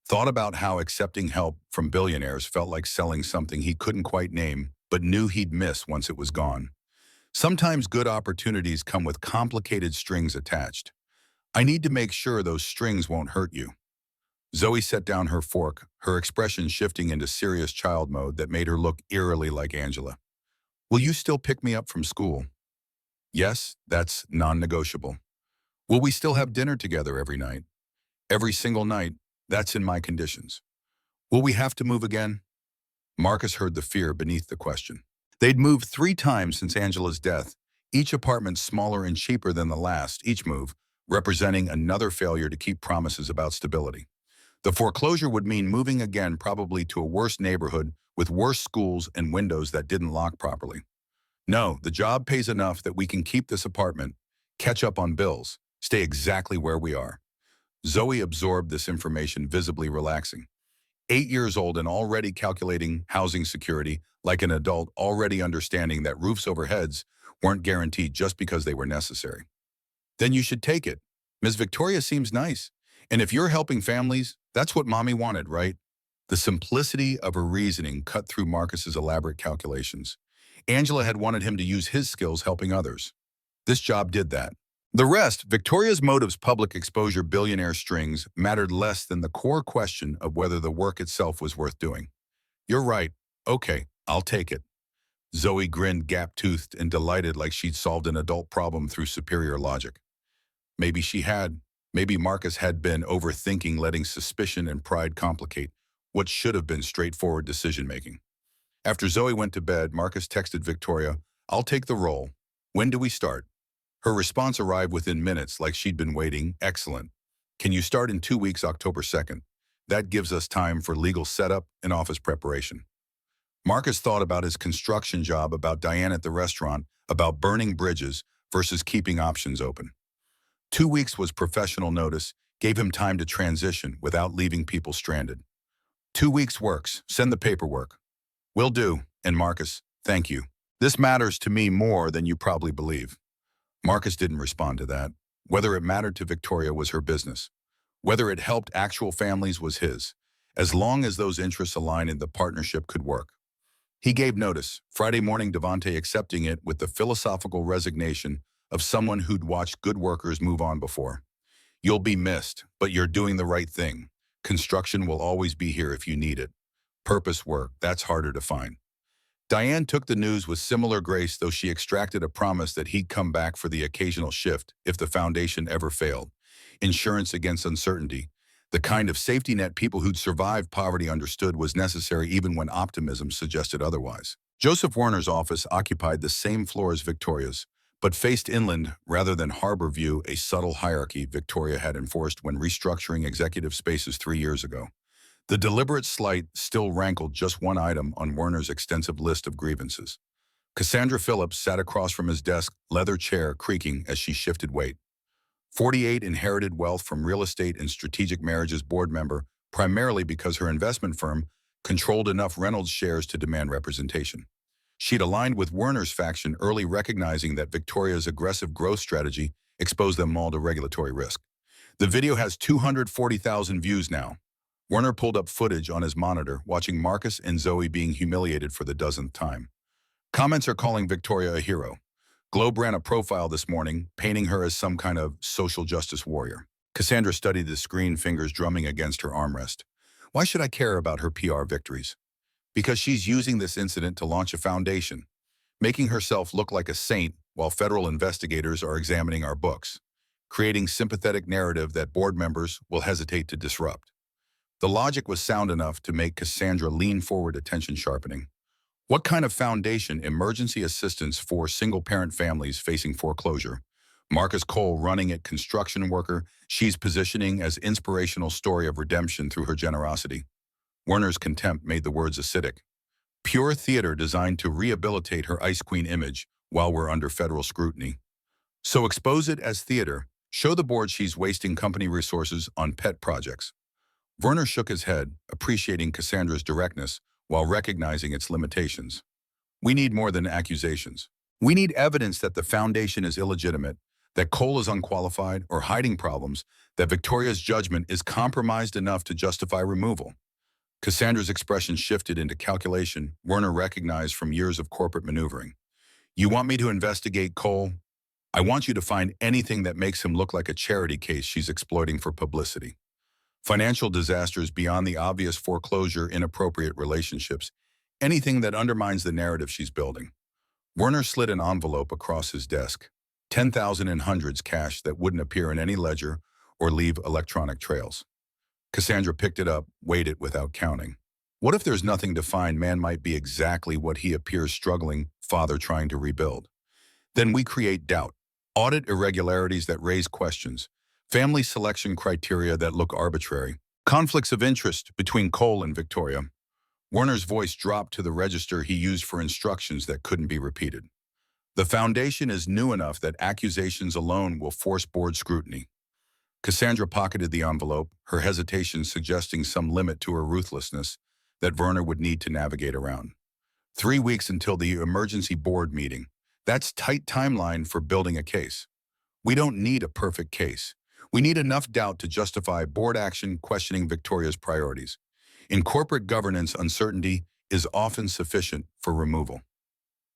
Thought about how accepting help from billionaires felt like selling something he couldn't quite name, but knew he'd miss once it was gone. Sometimes good opportunities come with complicated strings attached. I need to make sure those strings won't hurt you. Zoe set down her fork, her expression shifting into serious child mode that made her look eerily like Angela. Will you still pick me up from school? Yes, that's non-negotiable. Will we still have dinner together every night? Every single night, that's in my conditions. Will we have to move again? Marcus heard the fear beneath the question. They'd moved 3 times since Angela's death, each apartment smaller and cheaper than the last, each move representing another failure to keep promises about stability. The foreclosure would mean moving again, probably to a worse neighborhood with worse schools and windows that didn't lock properly. No, the job pays enough that we can keep this apartment, catch up on bills, stay exactly where we are. Zoe absorbed this information, visibly relaxing. 8 years old and already calculating housing security like an adult, already understanding that roofs over heads weren't guaranteed just because they were necessary. Then you should take it. Ms. Victoria seems nice. And if you're helping families, that's what Mommy wanted, right? The simplicity of her reasoning cut through Marcus's elaborate calculations. Angela had wanted him to use his skills helping others. This job did that. The rest, Victoria's motives, public exposure, billionaire strings, mattered less than the core question of whether the work itself was worth doing. You're right. Okay, I'll take it. Zoe grinned gap-toothed and delighted like she'd solved an adult problem through superior logic. Maybe she had. Maybe Marcus had been overthinking, letting suspicion and pride complicate what should have been straightforward decision-making. After Zoe went to bed, Marcus texted Victoria, "I'll take the role. When do we start?" Her response arrived within minutes, like she'd been waiting. "Excellent. Can you start in 2 weeks, October 2nd? That gives us time for legal setup and office preparation." Marcus thought about his construction job, about Diane at the restaurant, about burning bridges versus keeping options open. 2 weeks was professional notice, gave him time to transition without leaving people stranded. 2 weeks works. Send the paperwork. Will do. And Marcus, thank you. This matters to me more than you probably believe. Marcus didn't respond to that. Whether it mattered to Victoria was her business. Whether it helped actual families was his. As long as those interests aligned, the partnership could work. He gave notice, Friday morning, Devante accepting it with the philosophical resignation of someone who'd watched good workers move on before. "You'll be missed, but you're doing the right thing. Construction will always be here if you need it. Purpose work, that's harder to find." Diane took the news with similar grace, though she extracted a promise that he'd come back for the occasional shift if the foundation ever failed. Insurance against uncertainty. The kind of safety net people who'd survived poverty understood was necessary even when optimism suggested otherwise. Joseph Werner's office occupied the same floor as Victoria's, but faced inland rather than harbor view, a subtle hierarchy Victoria had enforced when restructuring executive spaces 3 years ago. The deliberate slight still rankled, just one item on Werner's extensive list of grievances. Cassandra Phillips sat across from his desk, leather chair creaking as she shifted weight. 48, inherited wealth from real estate and strategic marriages, board member, primarily because her investment firm controlled enough Reynolds shares to demand representation. She'd aligned with Werner's faction early, recognizing that Victoria's aggressive growth strategy exposed them all to regulatory risk. The video has 240,000 views now. Werner pulled up footage on his monitor, watching Marcus and Zoe being humiliated for the dozenth time. Comments are calling Victoria a hero. Globe ran a profile this morning, painting her as some kind of social justice warrior. Cassandra studied the screen, fingers drumming against her armrest. Why should I care about her PR victories? Because she's using this incident to launch a foundation, making herself look like a saint while federal investigators are examining our books, creating sympathetic narrative that board members will hesitate to disrupt. The logic was sound enough to make Cassandra lean forward, attention sharpening. What kind of foundation? Emergency assistance for single-parent families facing foreclosure. Marcus Cole running it, construction worker. She's positioning as inspirational story of redemption through her generosity. Werner's contempt made the words acidic. Pure theater designed to rehabilitate her Ice Queen image while we're under federal scrutiny. So expose it as theater. Show the board she's wasting company resources on pet projects. Werner shook his head, appreciating Cassandra's directness while recognizing its limitations. We need more than accusations. We need evidence that the foundation is illegitimate, that Cole is unqualified or hiding problems, that Victoria's judgment is compromised enough to justify removal. Cassandra's expression shifted into calculation, Werner recognized from years of corporate maneuvering. You want me to investigate Cole? I want you to find anything that makes him look like a charity case she's exploiting for publicity. Financial disasters beyond the obvious, foreclosure, inappropriate relationships, anything that undermines the narrative she's building. Werner slid an envelope across his desk. 10,000 in hundreds cash that wouldn't appear in any ledger or leave electronic trails. Cassandra picked it up, weighed it without counting. What if there's nothing to find? Man might be exactly what he appears, struggling father trying to rebuild. Then we create doubt. Audit irregularities that raise questions. Family selection criteria that look arbitrary. Conflicts of interest between Cole and Victoria. Werner's voice dropped to the register he used for instructions that couldn't be repeated. The foundation is new enough that accusations alone will force board scrutiny. Cassandra pocketed the envelope, her hesitation suggesting some limit to her ruthlessness that Werner would need to navigate around. 3 weeks until the emergency board meeting. That's tight timeline for building a case. We don't need a perfect case. We need enough doubt to justify board action questioning Victoria's priorities. In corporate governance, uncertainty is often sufficient for removal.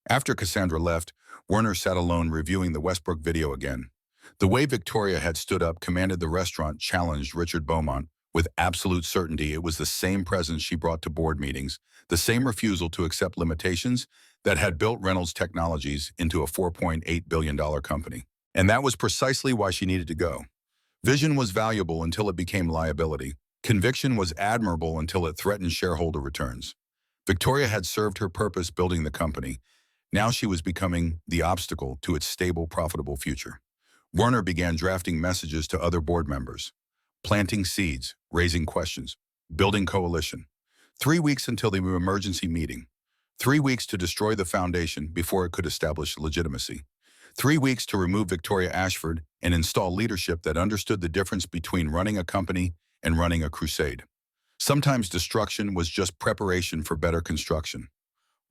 After Cassandra left, Werner sat alone reviewing the Westbrook video again. The way Victoria had stood up, commanded the restaurant, challenged Richard Beaumont. With absolute certainty, it was the same presence she brought to board meetings, the same refusal to accept limitations that had built Reynolds Technologies into a $4.8 billion company. And that was precisely why she needed to go. Vision was valuable until it became liability. Conviction was admirable until it threatened shareholder returns. Victoria had served her purpose building the company. Now she was becoming the obstacle to its stable, profitable future. Werner began drafting messages to other board members, planting seeds, raising questions, building coalition. 3 weeks until the emergency meeting. 3 weeks to destroy the foundation before it could establish legitimacy. 3 weeks to remove Victoria Ashford and install leadership that understood the difference between running a company and running a crusade. Sometimes destruction was just preparation for better construction.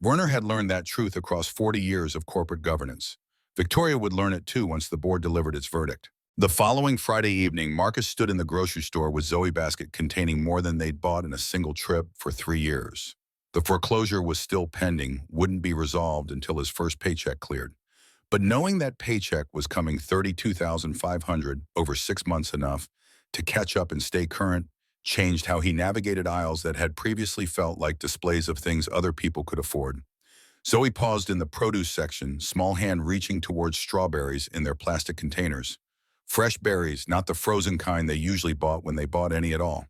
Werner had learned that truth across 40 years of corporate governance. Victoria would learn it too once the board delivered its verdict. The following Friday evening, Marcus stood in the grocery store with Zoe's basket containing more than they'd bought in a single trip for 3 years. The foreclosure was still pending, wouldn't be resolved until his first paycheck cleared. But knowing that paycheck was coming $32,500 over 6 months enough to catch up and stay current changed how he navigated aisles that had previously felt like displays of things other people could afford. Zoe paused in the produce section, small hand reaching towards strawberries in their plastic containers. Fresh berries, not the frozen kind they usually bought when they bought any at all.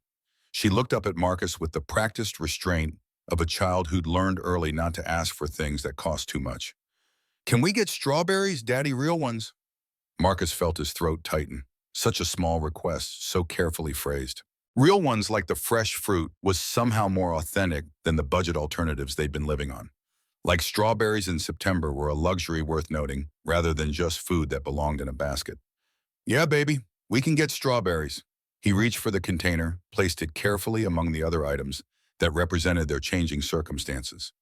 She looked up at Marcus with the practiced restraint of a child who'd learned early not to ask for things that cost too much. "Can we get strawberries, Daddy, real ones?" Marcus felt his throat tighten. Such a small request, so carefully phrased. Real ones like the fresh fruit was somehow more authentic than the budget alternatives they'd been living on. Like strawberries in September were a luxury worth noting, rather than just food that belonged in a basket. "Yeah, baby, we can get strawberries." He reached for the container, placed it carefully among the other items that represented their changing circumstances.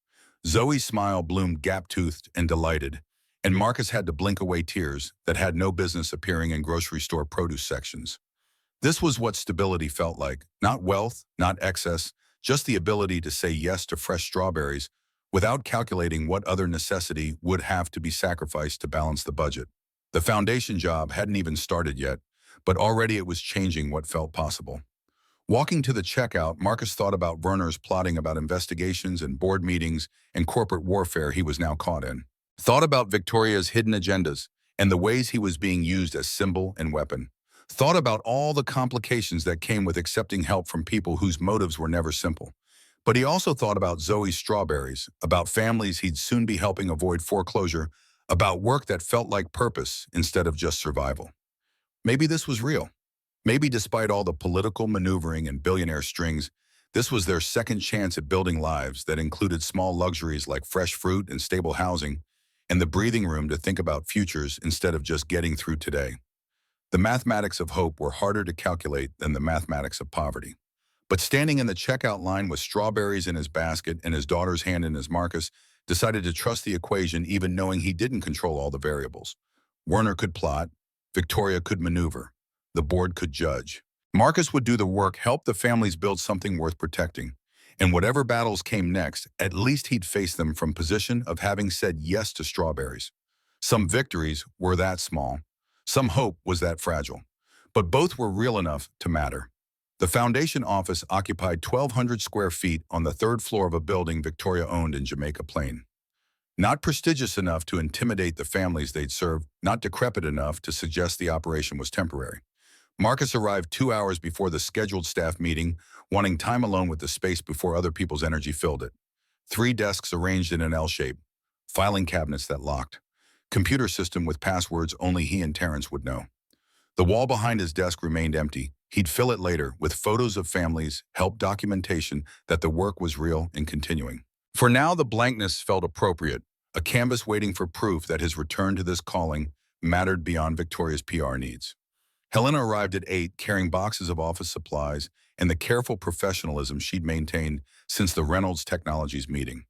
Zoe's smile bloomed gap-toothed and delighted, and Marcus had to blink away tears that had no business appearing in grocery store produce sections. This was what stability felt like. Not wealth, not excess, just the ability to say yes to fresh strawberries without calculating what other necessity would have to be sacrificed to balance the budget. The foundation job hadn't even started yet, but already it was changing what felt possible. Walking to the checkout, Marcus thought about Werner's plotting about investigations and board meetings and corporate warfare he was now caught in. Thought about Victoria's hidden agendas and the ways he was being used as symbol and weapon. Thought about all the complications that came with accepting help from people whose motives were never simple. But he also thought about Zoe's strawberries, about families he'd soon be helping avoid foreclosure, about work that felt like purpose instead of just survival. Maybe this was real. Maybe despite all the political maneuvering and billionaire strings, this was their second chance at building lives that included small luxuries like fresh fruit and stable housing, and the breathing room to think about futures instead of just getting through today. The mathematics of hope were harder to calculate than the mathematics of poverty. But standing in the checkout line with strawberries in his basket and his daughter's hand in his, Marcus decided to trust the equation even knowing he didn't control all the variables. Werner could plot, Victoria could maneuver, the board could judge. Marcus would do the work, help the families build something worth protecting. And whatever battles came next, at least he'd face them from position of having said yes to strawberries. Some victories were that small. Some hope was that fragile. But both were real enough to matter. The foundation office occupied 1,200 square feet on the 3rd floor of a building Victoria owned in Jamaica Plain. Not prestigious enough to intimidate the families they'd served, not decrepit enough to suggest the operation was temporary. Marcus arrived 2 hours before the scheduled staff meeting, wanting time alone with the space before other people's energy filled it. 3 desks arranged in an L shape, filing cabinets that locked, computer system with passwords only he and Terrence would know. The wall behind his desk remained empty. He'd fill it later with photos of families, help documentation that the work was real and continuing. For now, the blankness felt appropriate, a canvas waiting for proof that his return to this calling mattered beyond Victoria's PR needs. Helena arrived at 8, carrying boxes of office supplies and the careful professionalism she'd maintained since the Reynolds Technologies meeting.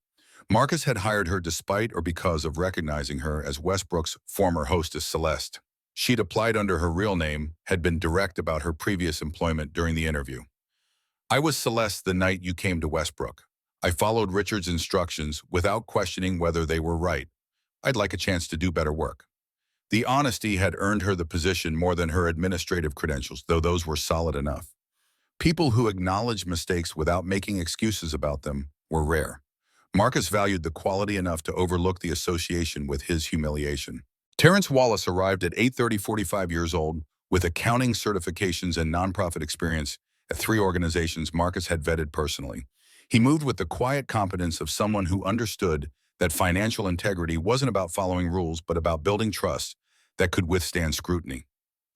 Marcus had hired her despite or because of recognizing her as Westbrook's former hostess Celeste. She'd applied under her real name, had been direct about her previous employment during the interview. "I was Celeste the night you came to Westbrook. I followed Richard's instructions without questioning whether they were right. I'd like a chance to do better work." The honesty had earned her the position more than her administrative credentials, though those were solid enough. People who acknowledged mistakes without making excuses about them were rare. Marcus valued the quality enough to overlook the association with his humiliation. Terrence Wallace arrived at 8:30, 45 years old, with accounting certifications and nonprofit experience at three organizations Marcus had vetted personally. He moved with the quiet competence of someone who understood that financial integrity wasn't about following rules, but about building trust that could withstand scrutiny.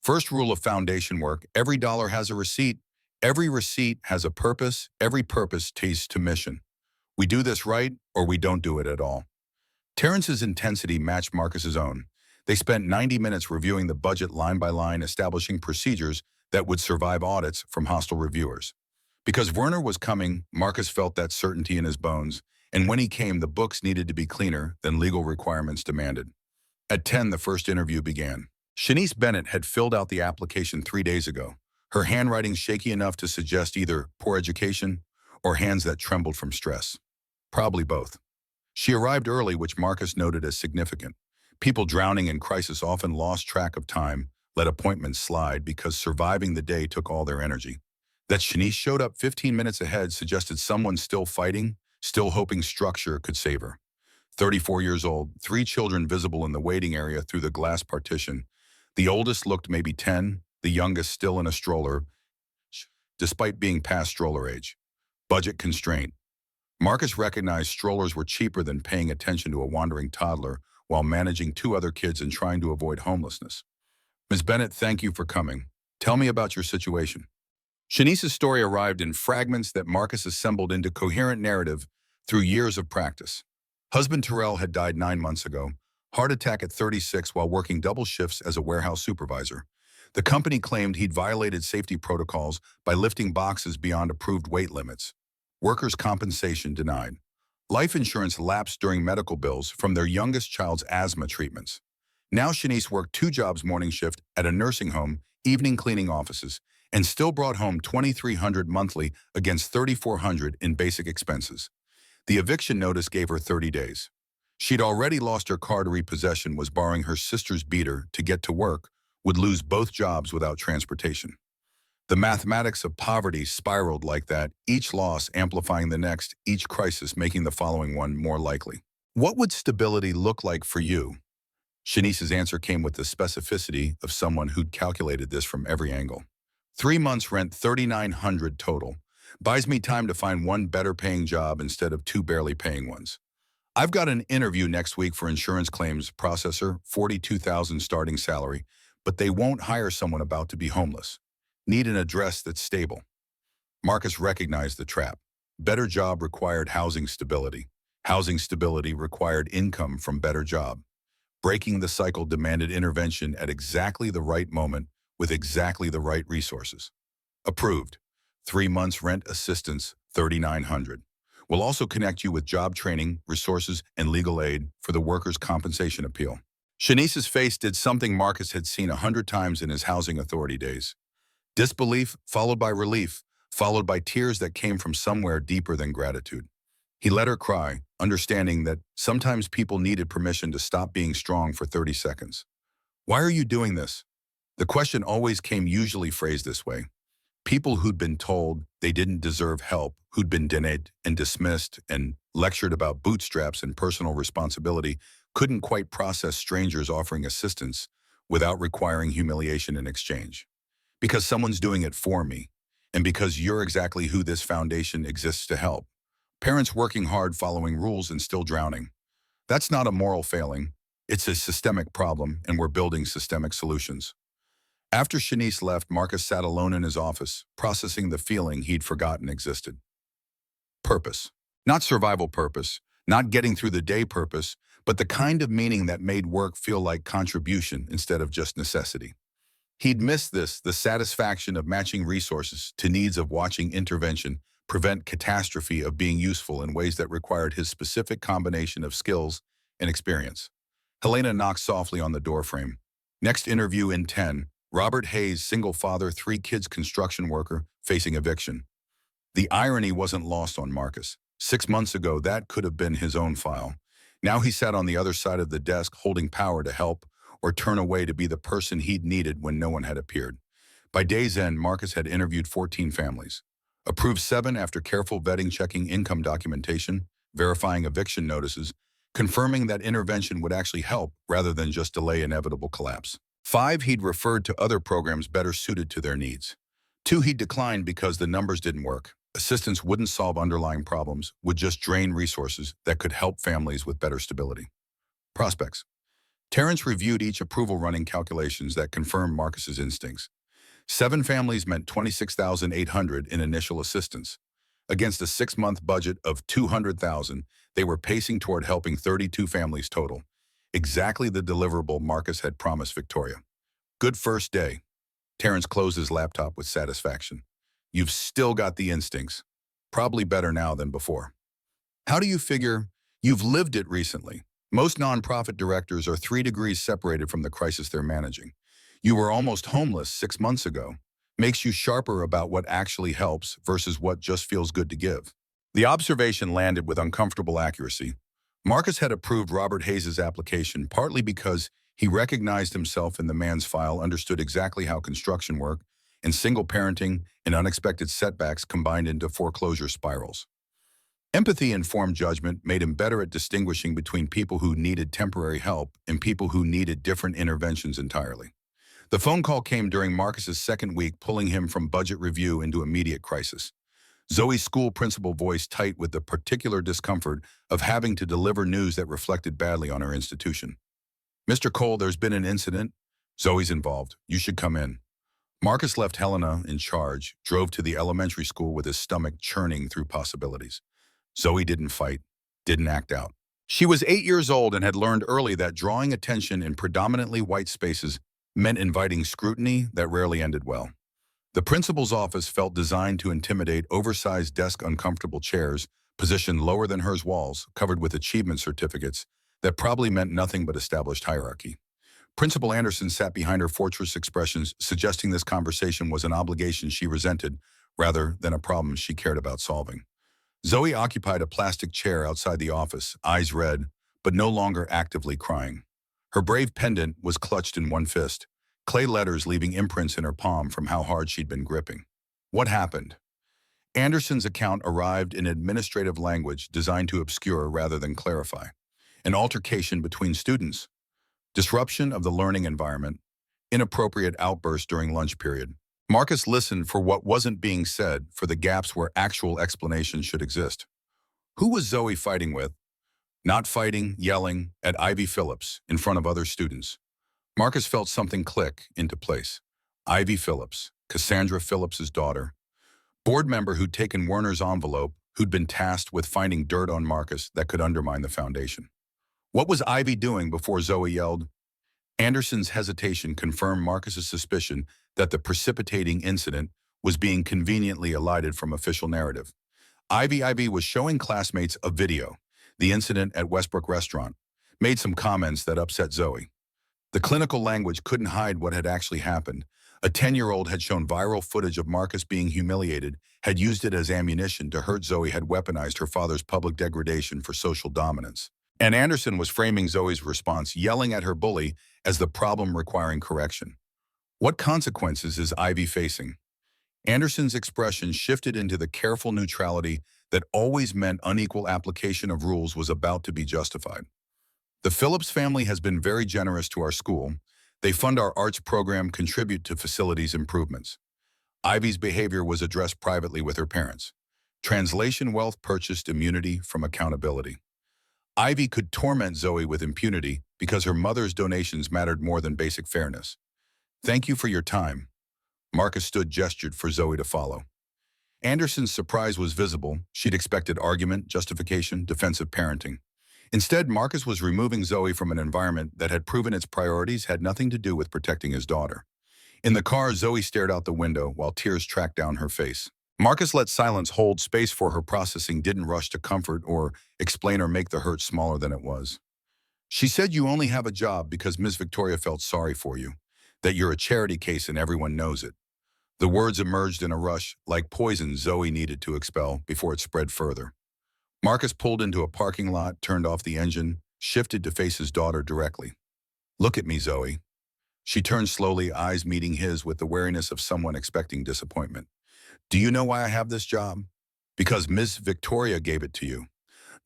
First rule of foundation work: every dollar has a receipt. Every receipt has a purpose. Every purpose tastes to mission. We do this right, or we don't do it at all. Terrence's intensity matched Marcus's own. They spent 90 minutes reviewing the budget line by line, establishing procedures that would survive audits from hostile reviewers. Because Werner was coming, Marcus felt that certainty in his bones, and when he came, the books needed to be cleaner than legal requirements demanded. At 10, the first interview began. Shanice Bennett had filled out the application 3 days ago, her handwriting shaky enough to suggest either poor education or hands that trembled from stress. Probably both. She arrived early, which Marcus noted as significant. People drowning in crisis often lost track of time, let appointments slide because surviving the day took all their energy. That Shanice showed up 15 minutes ahead suggested someone still fighting, still hoping structure could save her. 34 years old, three children visible in the waiting area through the glass partition. The oldest looked maybe 10, the youngest still in a stroller, despite being past stroller age. Budget constraint. Marcus recognized strollers were cheaper than paying attention to a wandering toddler while managing two other kids and trying to avoid homelessness. Ms. Bennett, thank you for coming. Tell me about your situation. Shanice's story arrived in fragments that Marcus assembled into coherent narrative through years of practice. Husband Terrell had died 9 months ago, heart attack at 36 while working double shifts as a warehouse supervisor. The company claimed he'd violated safety protocols by lifting boxes beyond approved weight limits. Workers' compensation denied. Life insurance lapsed during medical bills from their youngest child's asthma treatments. Now Shanice worked 2 jobs, morning shift at a nursing home, evening cleaning offices, and still brought home $2,300 monthly against $3,400 in basic expenses. The eviction notice gave her 30 days. She'd already lost her car to repossession, was borrowing her sister's beater to get to work, would lose both jobs without transportation. The mathematics of poverty spiraled like that, each loss amplifying the next, each crisis making the following one more likely. What would stability look like for you? Shanice's answer came with the specificity of someone who'd calculated this from every angle. 3 months rent, $3,900 total. Buys me time to find one better paying job instead of 2 barely paying ones. I've got an interview next week for insurance claims processor, $42,000 starting salary, but they won't hire someone about to be homeless. Need an address that's stable. Marcus recognized the trap. Better job required housing stability. Housing stability required income from better job. Breaking the cycle demanded intervention at exactly the right moment with exactly the right resources. Approved. 3 months rent assistance, $3,900. We'll also connect you with job training, resources, and legal aid for the workers' compensation appeal. Shanice's face did something Marcus had seen 100 times in his housing authority days. Disbelief, followed by relief, followed by tears that came from somewhere deeper than gratitude. He let her cry, understanding that sometimes people needed permission to stop being strong for 30 seconds. Why are you doing this? The question always came, usually phrased this way. People who'd been told they didn't deserve help, who'd been denied and dismissed and lectured about bootstraps and personal responsibility, couldn't quite process strangers offering assistance without requiring humiliation in exchange. Because someone's doing it for me, and because you're exactly who this foundation exists to help. Parents working hard, following rules, and still drowning. That's not a moral failing. It's a systemic problem, and we're building systemic solutions. After Shanice left, Marcus sat alone in his office, processing the feeling he'd forgotten existed. Purpose. Not survival purpose, not getting through the day purpose, but the kind of meaning that made work feel like contribution instead of just necessity. He'd missed this, the satisfaction of matching resources to needs, of watching intervention prevent catastrophe, of being useful in ways that required his specific combination of skills and experience. Helena knocked softly on the doorframe. Next interview in 10. Robert Hayes, single father, 3 kids, construction worker, facing eviction. The irony wasn't lost on Marcus. 6 months ago, that could have been his own file. Now he sat on the other side of the desk, holding power to help or turn away to be the person he'd needed when no one had appeared. By day's end, Marcus had interviewed 14 families. Approved 7 after careful vetting, checking income documentation, verifying eviction notices, confirming that intervention would actually help rather than just delay inevitable collapse. 5, he'd referred to other programs better suited to their needs. 2, he declined because the numbers didn't work. Assistance wouldn't solve underlying problems, would just drain resources that could help families with better stability. Prospects. Terrence reviewed each approval running calculations that confirmed Marcus's instincts. 7 families meant $26,800 in initial assistance. Against a 6-month budget of $200,000, they were pacing toward helping 32 families total. Exactly the deliverable Marcus had promised Victoria. Good first day. Terrence closed his laptop with satisfaction. You've still got the instincts. Probably better now than before. How do you figure? You've lived it recently. Most nonprofit directors are 3 degrees separated from the crisis they're managing. You were almost homeless 6 months ago. Makes you sharper about what actually helps versus what just feels good to give. The observation landed with uncomfortable accuracy. Marcus had approved Robert Hayes' application partly because he recognized himself in the man's file, understood exactly how construction worked, and single parenting and unexpected setbacks combined into foreclosure spirals. Empathy-informed judgment made him better at distinguishing between people who needed temporary help and people who needed different interventions entirely. The phone call came during Marcus's second week, pulling him from budget review into immediate crisis. Zoe's school principal voiced tight with the particular discomfort of having to deliver news that reflected badly on her institution. Mr. Cole, there's been an incident. Zoe's involved. You should come in. Marcus left Helena in charge, drove to the elementary school with his stomach churning through possibilities. Zoe didn't fight, didn't act out. She was 8 years old and had learned early that drawing attention in predominantly white spaces meant inviting scrutiny that rarely ended well. The principal's office felt designed to intimidate oversized desk, uncomfortable chairs, positioned lower than hers walls, covered with achievement certificates that probably meant nothing but established hierarchy. Principal Anderson sat behind her fortress expressions, suggesting this conversation was an obligation she resented rather than a problem she cared about solving. Zoe occupied a plastic chair outside the office, eyes red, but no longer actively crying. Her brave pendant was clutched in one fist, clay letters leaving imprints in her palm from how hard she'd been gripping. What happened? Anderson's account arrived in administrative language designed to obscure rather than clarify. An altercation between students, disruption of the learning environment, inappropriate outbursts during lunch period. Marcus listened for what wasn't being said, for the gaps where actual explanations should exist. Who was Zoe fighting with? Not fighting, yelling, at Ivy Phillips in front of other students. Marcus felt something click into place. Ivy Phillips, Cassandra Phillips's daughter. Board member who'd taken Werner's envelope, who'd been tasked with finding dirt on Marcus that could undermine the foundation. What was Ivy doing before Zoe yelled? Anderson's hesitation confirmed Marcus's suspicion that the precipitating incident was being conveniently elided from official narrative. Ivy was showing classmates a video, the incident at Westbrook Restaurant, made some comments that upset Zoe. The clinical language couldn't hide what had actually happened. A 10-year-old had shown viral footage of Marcus being humiliated, had used it as ammunition to hurt Zoe, had weaponized her father's public degradation for social dominance. And Anderson was framing Zoe's response, yelling at her bully, as the problem requiring correction. What consequences is Ivy facing? Anderson's expression shifted into the careful neutrality that always meant unequal application of rules was about to be justified. The Phillips family has been very generous to our school. They fund our arts program, contribute to facilities improvements. Ivy's behavior was addressed privately with her parents. Translation: wealth purchased immunity from accountability. Ivy could torment Zoe with impunity because her mother's donations mattered more than basic fairness. Thank you for your time. Marcus gestured for Zoe to follow. Anderson's surprise was visible. She'd expected argument, justification, defensive parenting. Instead, Marcus was removing Zoe from an environment that had proven its priorities had nothing to do with protecting his daughter. In the car, Zoe stared out the window while tears tracked down her face. Marcus let silence hold space for her processing, didn't rush to comfort or explain or make the hurt smaller than it was. She said you only have a job because Miss Victoria felt sorry for you, that you're a charity case and everyone knows it. The words emerged in a rush, like poison Zoe needed to expel before it spread further. Marcus pulled into a parking lot, turned off the engine, shifted to face his daughter directly. Look at me, Zoe. She turned slowly, eyes meeting his with the wariness of someone expecting disappointment. Do you know why I have this job? Because Miss Victoria gave it to you.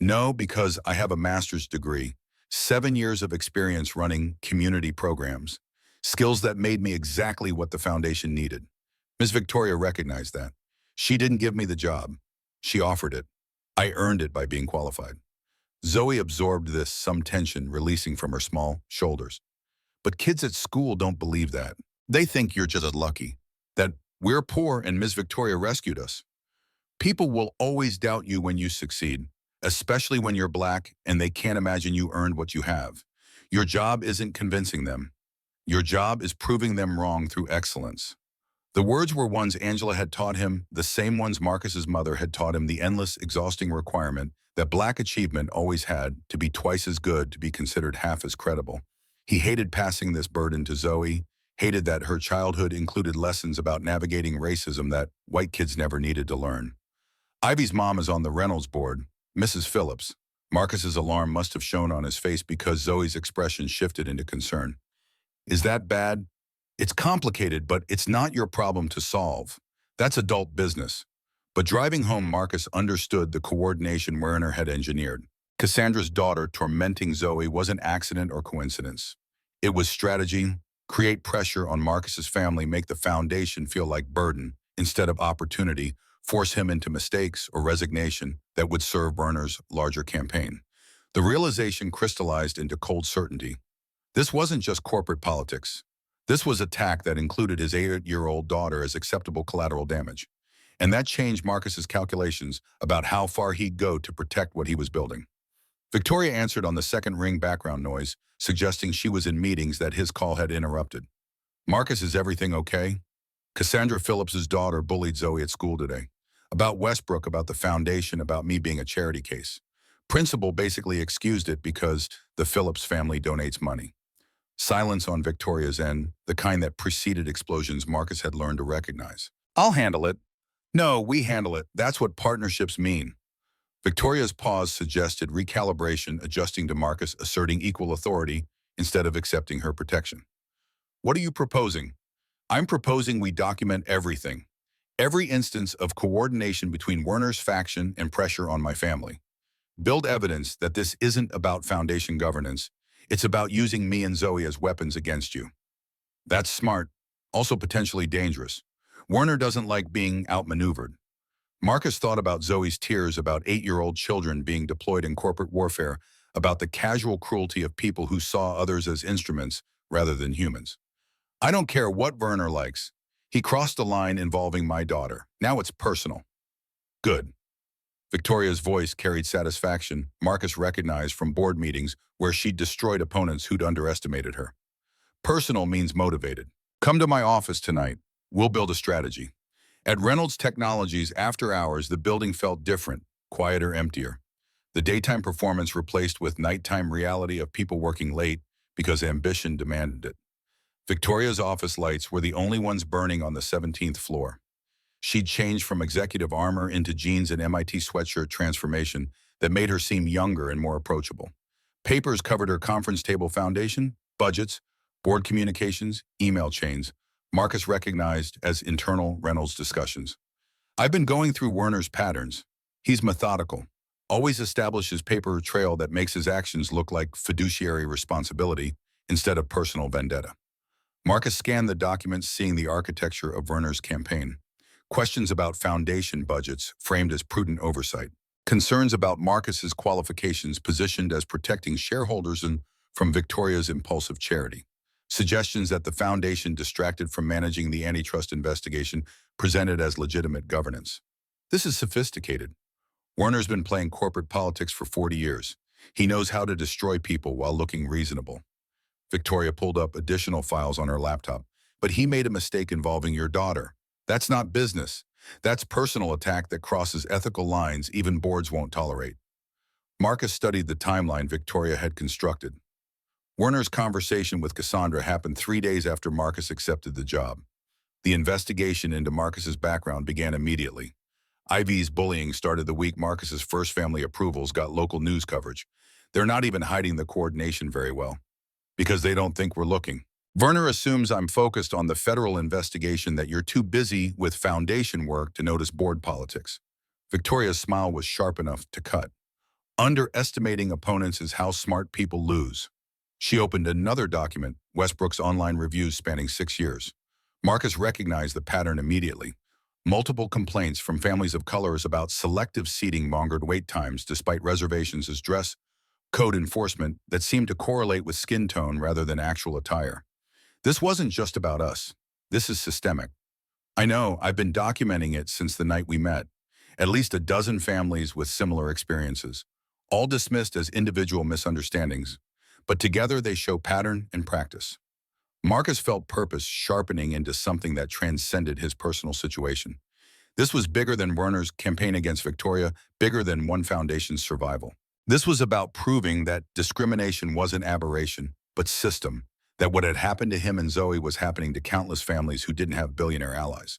No, because I have a master's degree, 7 years of experience running community programs, skills that made me exactly what the foundation needed. Ms. Victoria recognized that. She didn't give me the job. She offered it. I earned it by being qualified. Zoe absorbed this, some tension releasing from her small shoulders. But kids at school don't believe that. They think you're just lucky, that we're poor and Ms. Victoria rescued us. People will always doubt you when you succeed, especially when you're black and they can't imagine you earned what you have. Your job isn't convincing them. Your job is proving them wrong through excellence. The words were ones Angela had taught him, the same ones Marcus's mother had taught him, the endless, exhausting requirement that black achievement always had to be twice as good to be considered half as credible. He hated passing this burden to Zoe, hated that her childhood included lessons about navigating racism that white kids never needed to learn. Ivy's mom is on the Reynolds board, Mrs. Phillips. Marcus's alarm must have shown on his face because Zoe's expression shifted into concern. Is that bad? It's complicated, but it's not your problem to solve. That's adult business. But driving home, Marcus understood the coordination Werner had engineered. Cassandra's daughter tormenting Zoe wasn't accident or coincidence. It was strategy, create pressure on Marcus's family, make the foundation feel like burden instead of opportunity, force him into mistakes or resignation that would serve Werner's larger campaign. The realization crystallized into cold certainty. This wasn't just corporate politics. This was attack that included his 8-year-old daughter as acceptable collateral damage. And that changed Marcus's calculations about how far he'd go to protect what he was building. Victoria answered on the second ring background noise, suggesting she was in meetings that his call had interrupted. Marcus, is everything okay? Cassandra Phillips's daughter bullied Zoe at school today. About Westbrook, about the foundation, about me being a charity case. Principal basically excused it because the Phillips family donates money. Silence on Victoria's end, the kind that preceded explosions Marcus had learned to recognize. I'll handle it. No, we handle it. That's what partnerships mean. Victoria's pause suggested recalibration, adjusting to Marcus, asserting equal authority instead of accepting her protection. What are you proposing? I'm proposing we document everything. Every instance of coordination between Werner's faction and pressure on my family. Build evidence that this isn't about foundation governance. It's about using me and Zoe as weapons against you. That's smart, also potentially dangerous. Werner doesn't like being outmaneuvered. Marcus thought about Zoe's tears, about 8-year-old children being deployed in corporate warfare, about the casual cruelty of people who saw others as instruments rather than humans. I don't care what Werner likes. He crossed a line involving my daughter. Now it's personal. Good. Victoria's voice carried satisfaction Marcus recognized from board meetings where she'd destroyed opponents who'd underestimated her. Personal means motivated. Come to my office tonight. We'll build a strategy. At Reynolds Technologies, after hours, the building felt different, quieter, emptier. The daytime performance replaced with nighttime reality of people working late because ambition demanded it. Victoria's office lights were the only ones burning on the 17th floor. She'd changed from executive armor into jeans and MIT sweatshirt transformation that made her seem younger and more approachable. Papers covered her conference table foundation, budgets, board communications, email chains, Marcus recognized as internal Reynolds discussions. I've been going through Werner's patterns. He's methodical, always establishes paper trail that makes his actions look like fiduciary responsibility instead of personal vendetta. Marcus scanned the documents, seeing the architecture of Werner's campaign. Questions about foundation budgets framed as prudent oversight. Concerns about Marcus's qualifications positioned as protecting shareholders and from Victoria's impulsive charity. Suggestions that the foundation distracted from managing the antitrust investigation presented as legitimate governance. This is sophisticated. Werner's been playing corporate politics for 40 years. He knows how to destroy people while looking reasonable. Victoria pulled up additional files on her laptop. But he made a mistake involving your daughter. That's not business. That's personal attack that crosses ethical lines even boards won't tolerate. Marcus studied the timeline Victoria had constructed. Werner's conversation with Cassandra happened 3 days after Marcus accepted the job. The investigation into Marcus's background began immediately. Ivy's bullying started the week Marcus's first family approvals got local news coverage. They're not even hiding the coordination very well, because they don't think we're looking. Werner assumes I'm focused on the federal investigation, that you're too busy with foundation work to notice board politics. Victoria's smile was sharp enough to cut. Underestimating opponents is how smart people lose. She opened another document, Westbrook's online reviews spanning 6 years. Marcus recognized the pattern immediately. Multiple complaints from families of colors about selective seating mongered wait times despite reservations as dress code enforcement that seemed to correlate with skin tone rather than actual attire. This wasn't just about us. This is systemic. I know, I've been documenting it since the night we met. At least a dozen families with similar experiences, all dismissed as individual misunderstandings, but together they show pattern and practice. Marcus felt purpose sharpening into something that transcended his personal situation. This was bigger than Werner's campaign against Victoria, bigger than One Foundation's survival. This was about proving that discrimination wasn't aberration, but system, that what had happened to him and Zoe was happening to countless families who didn't have billionaire allies.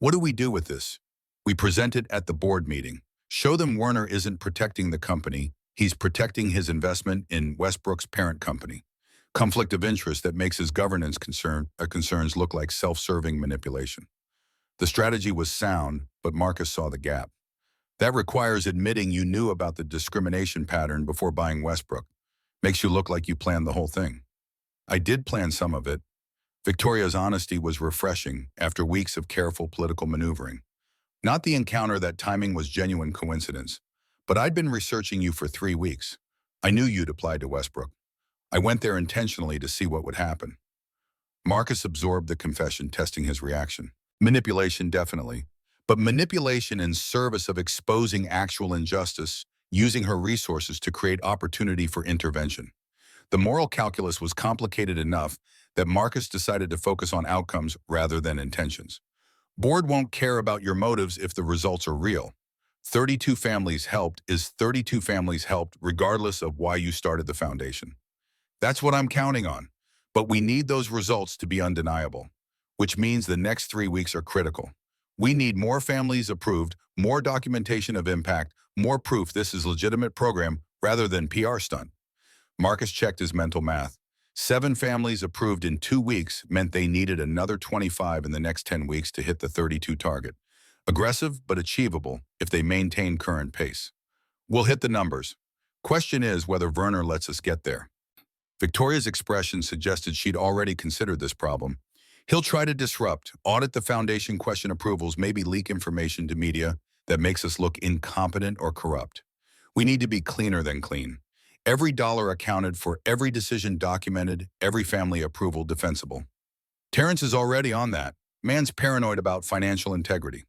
What do we do with this? We present it at the board meeting. Show them Werner isn't protecting the company, he's protecting his investment in Westbrook's parent company. Conflict of interest that makes his governance concerns look like self-serving manipulation. The strategy was sound, but Marcus saw the gap. That requires admitting you knew about the discrimination pattern before buying Westbrook. Makes you look like you planned the whole thing. I did plan some of it. Victoria's honesty was refreshing after weeks of careful political maneuvering. Not the encounter that timing was genuine coincidence, but I'd been researching you for 3 weeks. I knew you'd applied to Westbrook. I went there intentionally to see what would happen. Marcus absorbed the confession, testing his reaction. Manipulation, definitely. But manipulation in service of exposing actual injustice, using her resources to create opportunity for intervention. The moral calculus was complicated enough that Marcus decided to focus on outcomes rather than intentions. Board won't care about your motives if the results are real. 32 families helped is 32 families helped regardless of why you started the foundation. That's what I'm counting on. But we need those results to be undeniable, which means the next 3 weeks are critical. We need more families approved, more documentation of impact, more proof this is a legitimate program rather than PR stunt. Marcus checked his mental math. 7 families approved in 2 weeks meant they needed another 25 in the next 10 weeks to hit the 32 target. Aggressive, but achievable if they maintain current pace. We'll hit the numbers. Question is whether Werner lets us get there. Victoria's expression suggested she'd already considered this problem. He'll try to disrupt, audit the foundation, question approvals, maybe leak information to media that makes us look incompetent or corrupt. We need to be cleaner than clean. Every dollar accounted for, every decision documented, every family approval defensible. Terrence is already on that. Man's paranoid about financial integrity.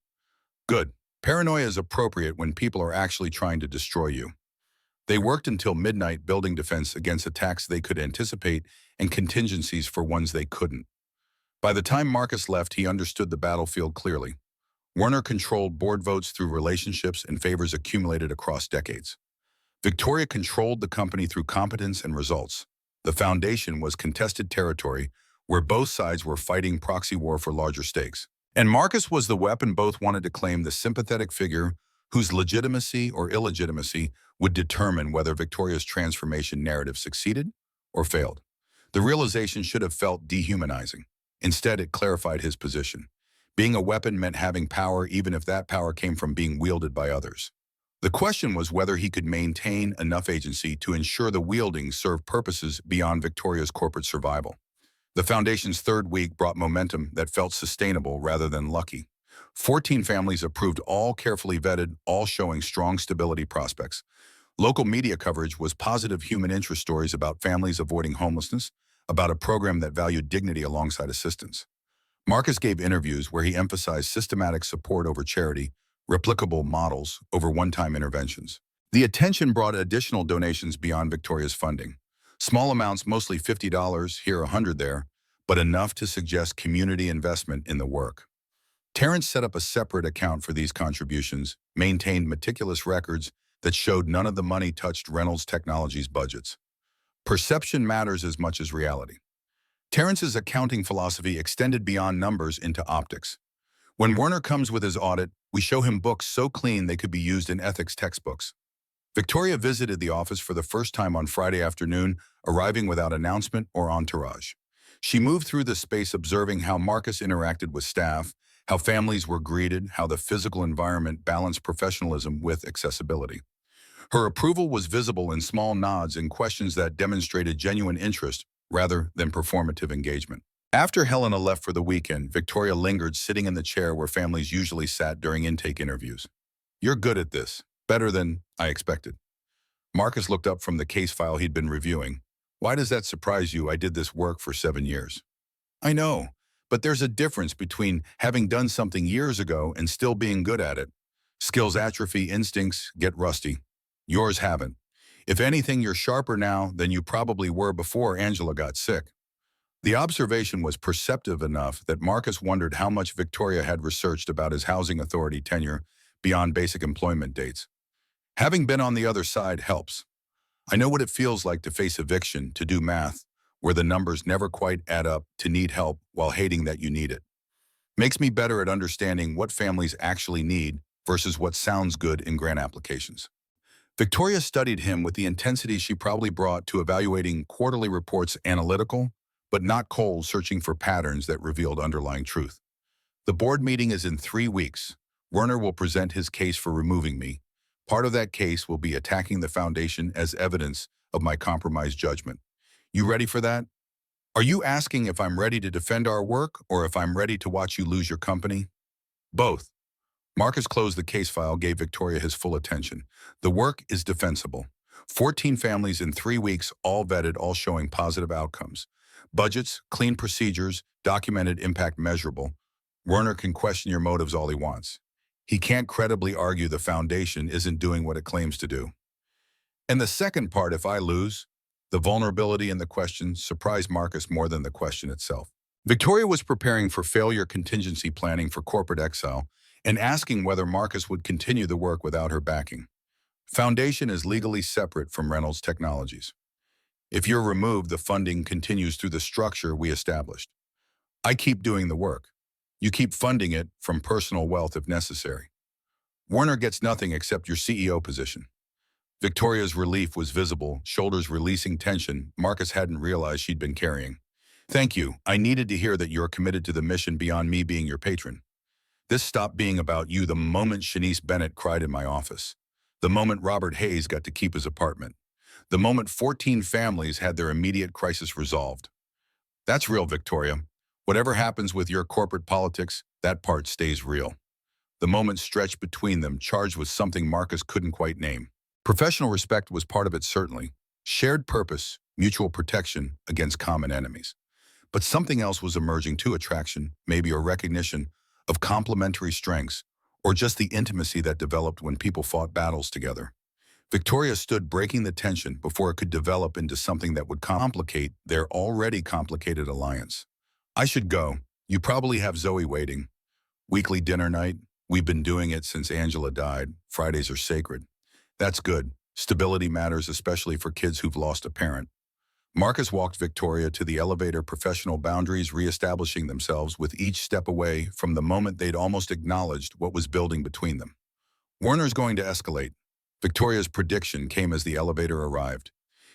Good. Paranoia is appropriate when people are actually trying to destroy you. They worked until midnight building defense against attacks they could anticipate and contingencies for ones they couldn't. By the time Marcus left, he understood the battlefield clearly. Werner controlled board votes through relationships and favors accumulated across decades. Victoria controlled the company through competence and results. The foundation was contested territory where both sides were fighting proxy war for larger stakes. And Marcus was the weapon both wanted to claim, the sympathetic figure whose legitimacy or illegitimacy would determine whether Victoria's transformation narrative succeeded or failed. The realization should have felt dehumanizing. Instead, it clarified his position. Being a weapon meant having power even if that power came from being wielded by others. The question was whether he could maintain enough agency to ensure the wielding served purposes beyond Victoria's corporate survival. The foundation's 3rd week brought momentum that felt sustainable rather than lucky. 14 families approved, all carefully vetted, all showing strong stability prospects. Local media coverage was positive human interest stories about families avoiding homelessness, about a program that valued dignity alongside assistance. Marcus gave interviews where he emphasized systematic support over charity, replicable models over one-time interventions. The attention brought additional donations beyond Victoria's funding. Small amounts, mostly $50 here, $100 there, but enough to suggest community investment in the work. Terrence set up a separate account for these contributions, maintained meticulous records that showed none of the money touched Reynolds Technologies' budgets. Perception matters as much as reality. Terrence's accounting philosophy extended beyond numbers into optics. When Werner comes with his audit, we show him books so clean they could be used in ethics textbooks. Victoria visited the office for the first time on Friday afternoon, arriving without announcement or entourage. She moved through the space observing how Marcus interacted with staff, how families were greeted, how the physical environment balanced professionalism with accessibility. Her approval was visible in small nods and questions that demonstrated genuine interest rather than performative engagement. After Helena left for the weekend, Victoria lingered sitting in the chair where families usually sat during intake interviews. You're good at this. Better than I expected. Marcus looked up from the case file he'd been reviewing. Why does that surprise you? I did this work for 7 years. I know, but there's a difference between having done something years ago and still being good at it. Skills atrophy, instincts get rusty. Yours haven't. If anything, you're sharper now than you probably were before Angela got sick. The observation was perceptive enough that Marcus wondered how much Victoria had researched about his housing authority tenure beyond basic employment dates. Having been on the other side helps. I know what it feels like to face eviction, to do math, where the numbers never quite add up, to need help while hating that you need it. Makes me better at understanding what families actually need versus what sounds good in grant applications. Victoria studied him with the intensity she probably brought to evaluating quarterly reports, analytical, but not cold, searching for patterns that revealed underlying truth. The board meeting is in 3 weeks. Werner will present his case for removing me. Part of that case will be attacking the foundation as evidence of my compromised judgment. You ready for that? Are you asking if I'm ready to defend our work or if I'm ready to watch you lose your company? Both. Marcus closed the case file, gave Victoria his full attention. The work is defensible. 14 families in 3 weeks, all vetted, all showing positive outcomes. Budgets, clean procedures, documented impact measurable. Werner can question your motives all he wants. He can't credibly argue the foundation isn't doing what it claims to do. And the second part, if I lose, the vulnerability in the question surprised Marcus more than the question itself. Victoria was preparing for failure contingency planning for corporate exile and asking whether Marcus would continue the work without her backing. Foundation is legally separate from Reynolds Technologies. If you're removed, the funding continues through the structure we established. I keep doing the work. You keep funding it from personal wealth if necessary. Werner gets nothing except your CEO position. Victoria's relief was visible, shoulders releasing tension Marcus hadn't realized she'd been carrying. Thank you. I needed to hear that you're committed to the mission beyond me being your patron. This stopped being about you the moment Shanice Bennett cried in my office. The moment Robert Hayes got to keep his apartment. The moment 14 families had their immediate crisis resolved. That's real, Victoria. Whatever happens with your corporate politics, that part stays real. The moment stretched between them, charged with something Marcus couldn't quite name. Professional respect was part of it, certainly. Shared purpose, mutual protection against common enemies. But something else was emerging too, attraction, maybe, or recognition of complementary strengths, or just the intimacy that developed when people fought battles together. Victoria stood breaking the tension before it could develop into something that would complicate their already complicated alliance. I should go. You probably have Zoe waiting. Weekly dinner night. We've been doing it since Angela died. Fridays are sacred. That's good. Stability matters, especially for kids who've lost a parent. Marcus walked Victoria to the elevator, professional boundaries reestablishing themselves with each step away from the moment they'd almost acknowledged what was building between them. Werner's going to escalate. Victoria's prediction came as the elevator arrived.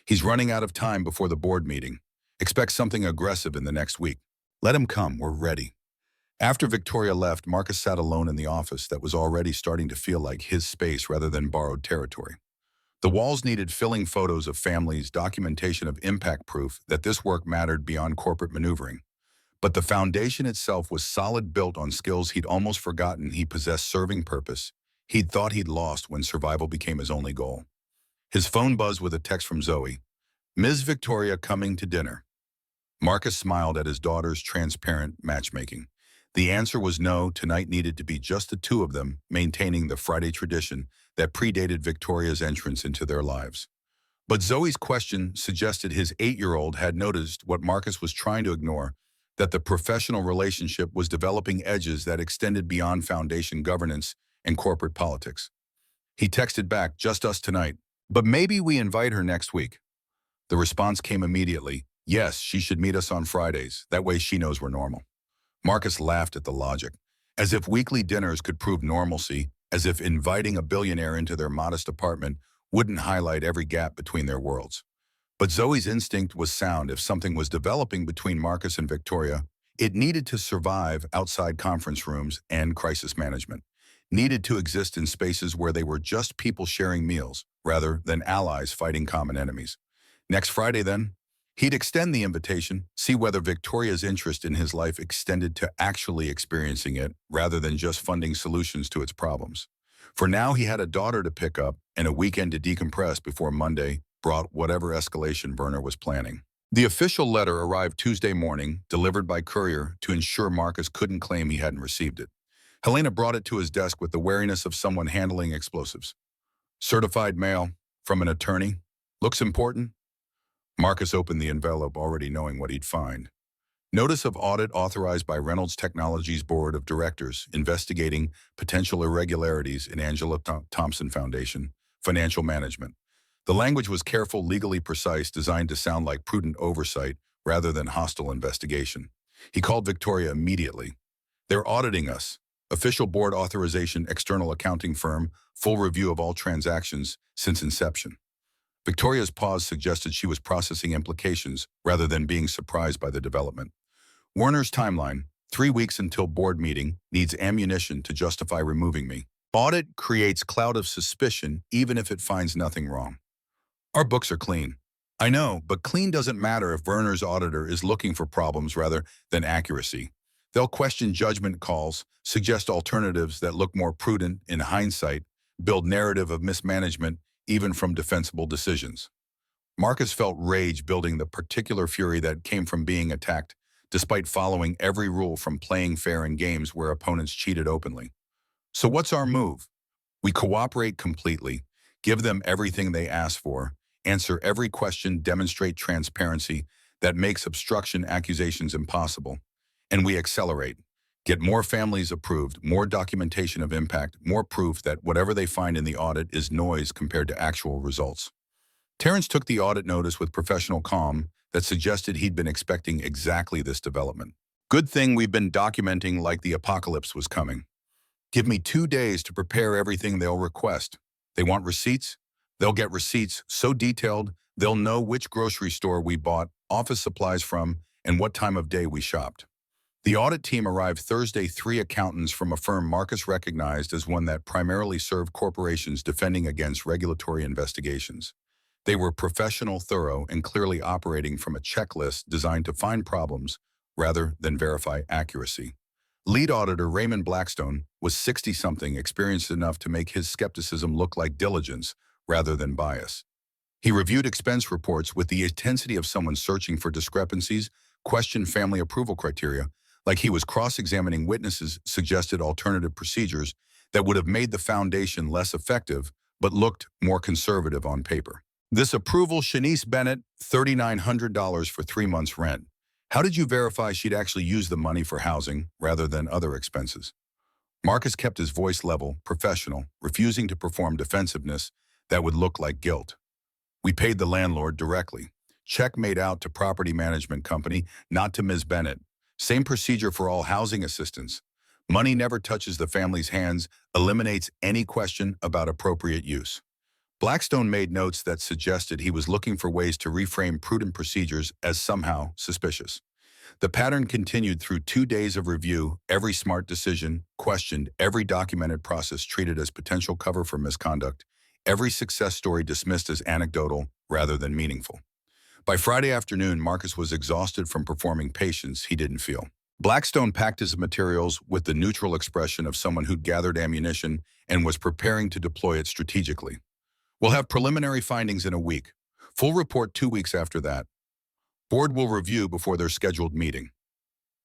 He's running out of time before the board meeting. Expect something aggressive in the next week. Let him come, we're ready. After Victoria left, Marcus sat alone in the office that was already starting to feel like his space rather than borrowed territory. The walls needed filling, photos of families, documentation of impact, proof that this work mattered beyond corporate maneuvering. But the foundation itself was solid, built on skills he'd almost forgotten he possessed: serving purpose. He'd thought he'd lost when survival became his only goal. His phone buzzed with a text from Zoe. Ms. Victoria coming to dinner. Marcus smiled at his daughter's transparent matchmaking. The answer was no. Tonight needed to be just the two of them, maintaining the Friday tradition that predated Victoria's entrance into their lives. But Zoe's question suggested his 8-year-old had noticed what Marcus was trying to ignore, that the professional relationship was developing edges that extended beyond foundation governance and corporate politics. He texted back, just us tonight, but maybe we invite her next week. The response came immediately. Yes, she should meet us on Fridays. That way she knows we're normal. Marcus laughed at the logic, as if weekly dinners could prove normalcy, as if inviting a billionaire into their modest apartment wouldn't highlight every gap between their worlds. But Zoe's instinct was sound. If something was developing between Marcus and Victoria, it needed to survive outside conference rooms and crisis management, needed to exist in spaces where they were just people sharing meals, rather than allies fighting common enemies. Next Friday, then, he'd extend the invitation, see whether Victoria's interest in his life extended to actually experiencing it rather than just funding solutions to its problems. For now, he had a daughter to pick up and a weekend to decompress before Monday brought whatever escalation Werner was planning. The official letter arrived Tuesday morning, delivered by courier to ensure Marcus couldn't claim he hadn't received it. Helena brought it to his desk with the wariness of someone handling explosives. Certified mail from an attorney. Looks important. Marcus opened the envelope, already knowing what he'd find. Notice of audit authorized by Reynolds Technologies Board of Directors investigating potential irregularities in Angela Thompson Foundation, financial management. The language was careful, legally precise, designed to sound like prudent oversight rather than hostile investigation. He called Victoria immediately. They're auditing us. Official board authorization, external accounting firm, full review of all transactions since inception. Victoria's pause suggested she was processing implications rather than being surprised by the development. Werner's timeline, 3 weeks until board meeting, needs ammunition to justify removing me. Audit creates cloud of suspicion even if it finds nothing wrong. Our books are clean. I know, but clean doesn't matter if Werner's auditor is looking for problems rather than accuracy. They'll question judgment calls, suggest alternatives that look more prudent in hindsight, build narrative of mismanagement even from defensible decisions. Marcus felt rage building, the particular fury that came from being attacked, despite following every rule from playing fair in games where opponents cheated openly. So what's our move? We cooperate completely, give them everything they ask for, answer every question, demonstrate transparency that makes obstruction accusations impossible, and we accelerate. Get more families approved, more documentation of impact, more proof that whatever they find in the audit is noise compared to actual results. Terrence took the audit notice with professional calm that suggested he'd been expecting exactly this development. Good thing we've been documenting like the apocalypse was coming. Give me 2 days to prepare everything they'll request. They want receipts? They'll get receipts so detailed they'll know which grocery store we bought office supplies from and what time of day we shopped. The audit team arrived Thursday, 3 accountants from a firm Marcus recognized as one that primarily served corporations defending against regulatory investigations. They were professional, thorough, and clearly operating from a checklist designed to find problems rather than verify accuracy. Lead auditor Raymond Blackstone was 60-something, experienced enough to make his skepticism look like diligence rather than bias. He reviewed expense reports with the intensity of someone searching for discrepancies, questioned family approval criteria, like he was cross-examining witnesses, suggested alternative procedures that would have made the foundation less effective but looked more conservative on paper. This approval, Shanice Bennett, $3,900 for 3 months' rent. How did you verify she'd actually use the money for housing rather than other expenses? Marcus kept his voice level, professional, refusing to perform defensiveness that would look like guilt. We paid the landlord directly. Check made out to property management company, not to Ms. Bennett. Same procedure for all housing assistance. Money never touches the family's hands, eliminates any question about appropriate use. Blackstone made notes that suggested he was looking for ways to reframe prudent procedures as somehow suspicious. The pattern continued through 2 days of review, every smart decision questioned, every documented process treated as potential cover for misconduct, every success story dismissed as anecdotal rather than meaningful. By Friday afternoon, Marcus was exhausted from performing patience he didn't feel. Blackstone packed his materials with the neutral expression of someone who'd gathered ammunition and was preparing to deploy it strategically. We'll have preliminary findings in a week. Full report 2 weeks after that. Board will review before their scheduled meeting.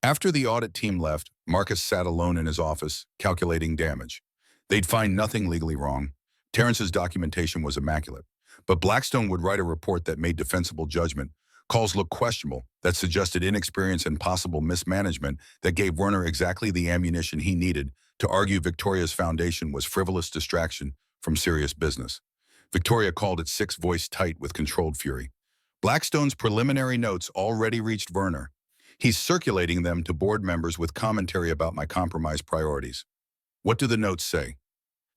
After the audit team left, Marcus sat alone in his office, calculating damage. They'd find nothing legally wrong. Terrence's documentation was immaculate. But Blackstone would write a report that made defensible judgment, calls look questionable, that suggested inexperience and possible mismanagement, that gave Werner exactly the ammunition he needed to argue Victoria's foundation was frivolous distraction from serious business. Victoria called it six-voice tight with controlled fury. Blackstone's preliminary notes already reached Werner. He's circulating them to board members with commentary about my compromised priorities. What do the notes say?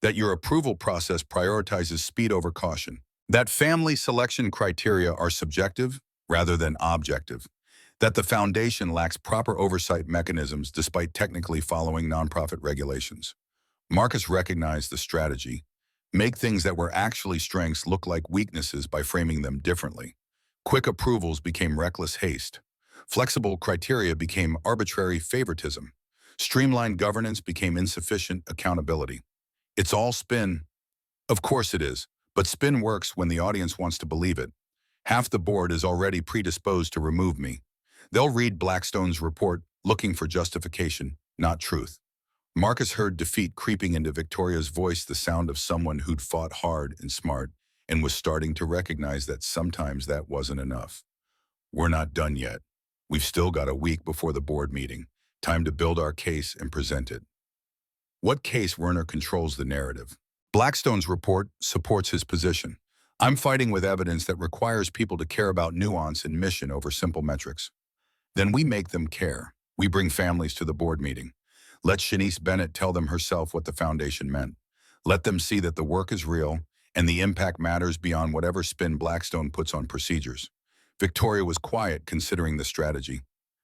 That your approval process prioritizes speed over caution. That family selection criteria are subjective rather than objective. That the foundation lacks proper oversight mechanisms despite technically following nonprofit regulations. Marcus recognized the strategy. Make things that were actually strengths look like weaknesses by framing them differently. Quick approvals became reckless haste. Flexible criteria became arbitrary favoritism. Streamlined governance became insufficient accountability. It's all spin. Of course it is, but spin works when the audience wants to believe it. Half the board is already predisposed to remove me. They'll read Blackstone's report looking for justification, not truth. Marcus heard defeat creeping into Victoria's voice, the sound of someone who'd fought hard and smart, and was starting to recognize that sometimes that wasn't enough. We're not done yet. We've still got a week before the board meeting. Time to build our case and present it. What case? Werner controls the narrative. Blackstone's report supports his position. I'm fighting with evidence that requires people to care about nuance and mission over simple metrics. Then we make them care. We bring families to the board meeting. Let Shanice Bennett tell them herself what the foundation meant. Let them see that the work is real and the impact matters beyond whatever spin Blackstone puts on procedures. Victoria was quiet, considering the strategy.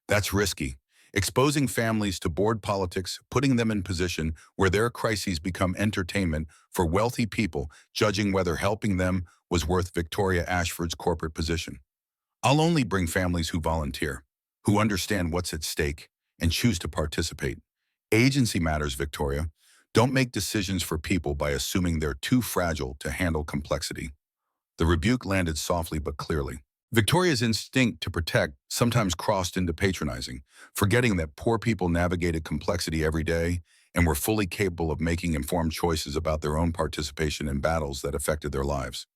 That's risky. Exposing families to board politics, putting them in position where their crises become entertainment for wealthy people, judging whether helping them was worth Victoria Ashford's corporate position. I'll only bring families who volunteer, who understand what's at stake, and choose to participate. Agency matters, Victoria. Don't make decisions for people by assuming they're too fragile to handle complexity. The rebuke landed softly but clearly. Victoria's instinct to protect sometimes crossed into patronizing, forgetting that poor people navigated complexity every day and were fully capable of making informed choices about their own participation in battles that affected their lives.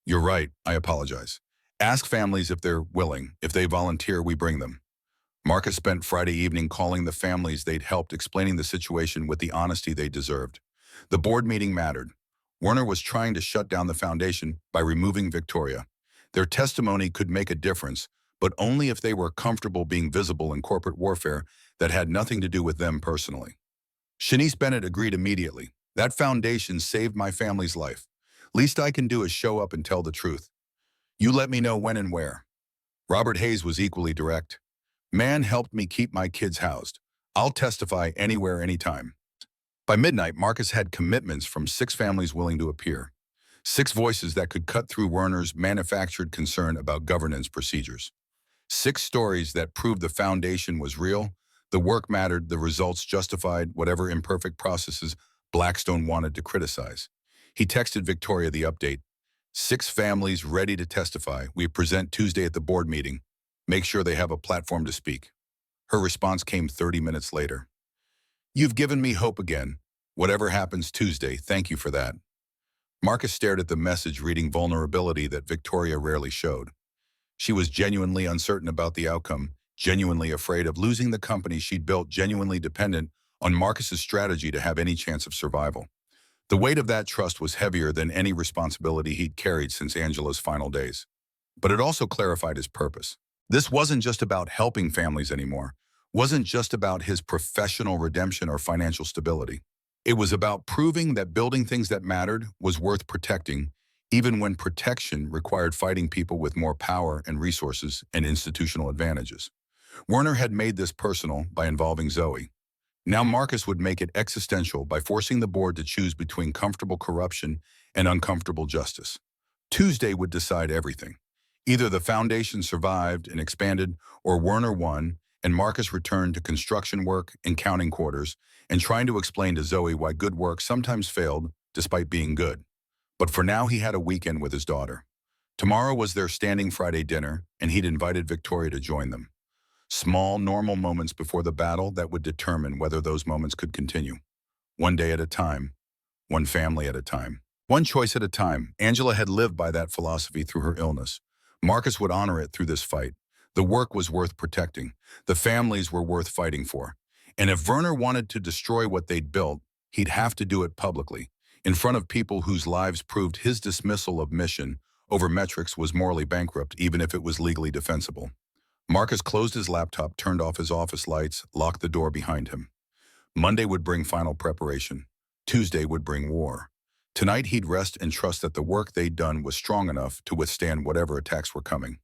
You're right, I apologize. Ask families if they're willing. If they volunteer, we bring them. Marcus spent Friday evening calling the families they'd helped, explaining the situation with the honesty they deserved. The board meeting mattered. Werner was trying to shut down the foundation by removing Victoria. Their testimony could make a difference, but only if they were comfortable being visible in corporate warfare that had nothing to do with them personally. Shanice Bennett agreed immediately. That foundation saved my family's life. Least I can do is show up and tell the truth. You let me know when and where. Robert Hayes was equally direct. Man helped me keep my kids housed. I'll testify anywhere, anytime. By midnight, Marcus had commitments from 6 families willing to appear. 6 voices that could cut through Werner's manufactured concern about governance procedures. 6 stories that proved the foundation was real, the work mattered, the results justified whatever imperfect processes Blackstone wanted to criticize. He texted Victoria the update. 6 families ready to testify. We present Tuesday at the board meeting. Make sure they have a platform to speak. Her response came 30 minutes later. You've given me hope again. Whatever happens Tuesday, thank you for that. Marcus stared at the message, reading vulnerability that Victoria rarely showed. She was genuinely uncertain about the outcome, genuinely afraid of losing the company she'd built, genuinely dependent on Marcus's strategy to have any chance of survival. The weight of that trust was heavier than any responsibility he'd carried since Angela's final days. But it also clarified his purpose. This wasn't just about helping families anymore, wasn't just about his professional redemption or financial stability. It was about proving that building things that mattered was worth protecting, even when protection required fighting people with more power and resources and institutional advantages. Werner had made this personal by involving Zoe. Now Marcus would make it existential by forcing the board to choose between comfortable corruption and uncomfortable justice. Tuesday would decide everything. Either the foundation survived and expanded, or Werner won, and Marcus returned to construction work and counting quarters, and trying to explain to Zoe why good work sometimes failed despite being good. But for now, he had a weekend with his daughter. Tomorrow was their standing Friday dinner, and he'd invited Victoria to join them. Small, normal moments before the battle that would determine whether those moments could continue. One day at a time, one family at a time, one choice at a time. Angela had lived by that philosophy through her illness. Marcus would honor it through this fight. The work was worth protecting. The families were worth fighting for. And if Werner wanted to destroy what they'd built, he'd have to do it publicly, in front of people whose lives proved his dismissal of mission over metrics was morally bankrupt, even if it was legally defensible. Marcus closed his laptop, turned off his office lights, locked the door behind him. Monday would bring final preparation. Tuesday would bring war. Tonight he'd rest and trust that the work they'd done was strong enough to withstand whatever attacks were coming.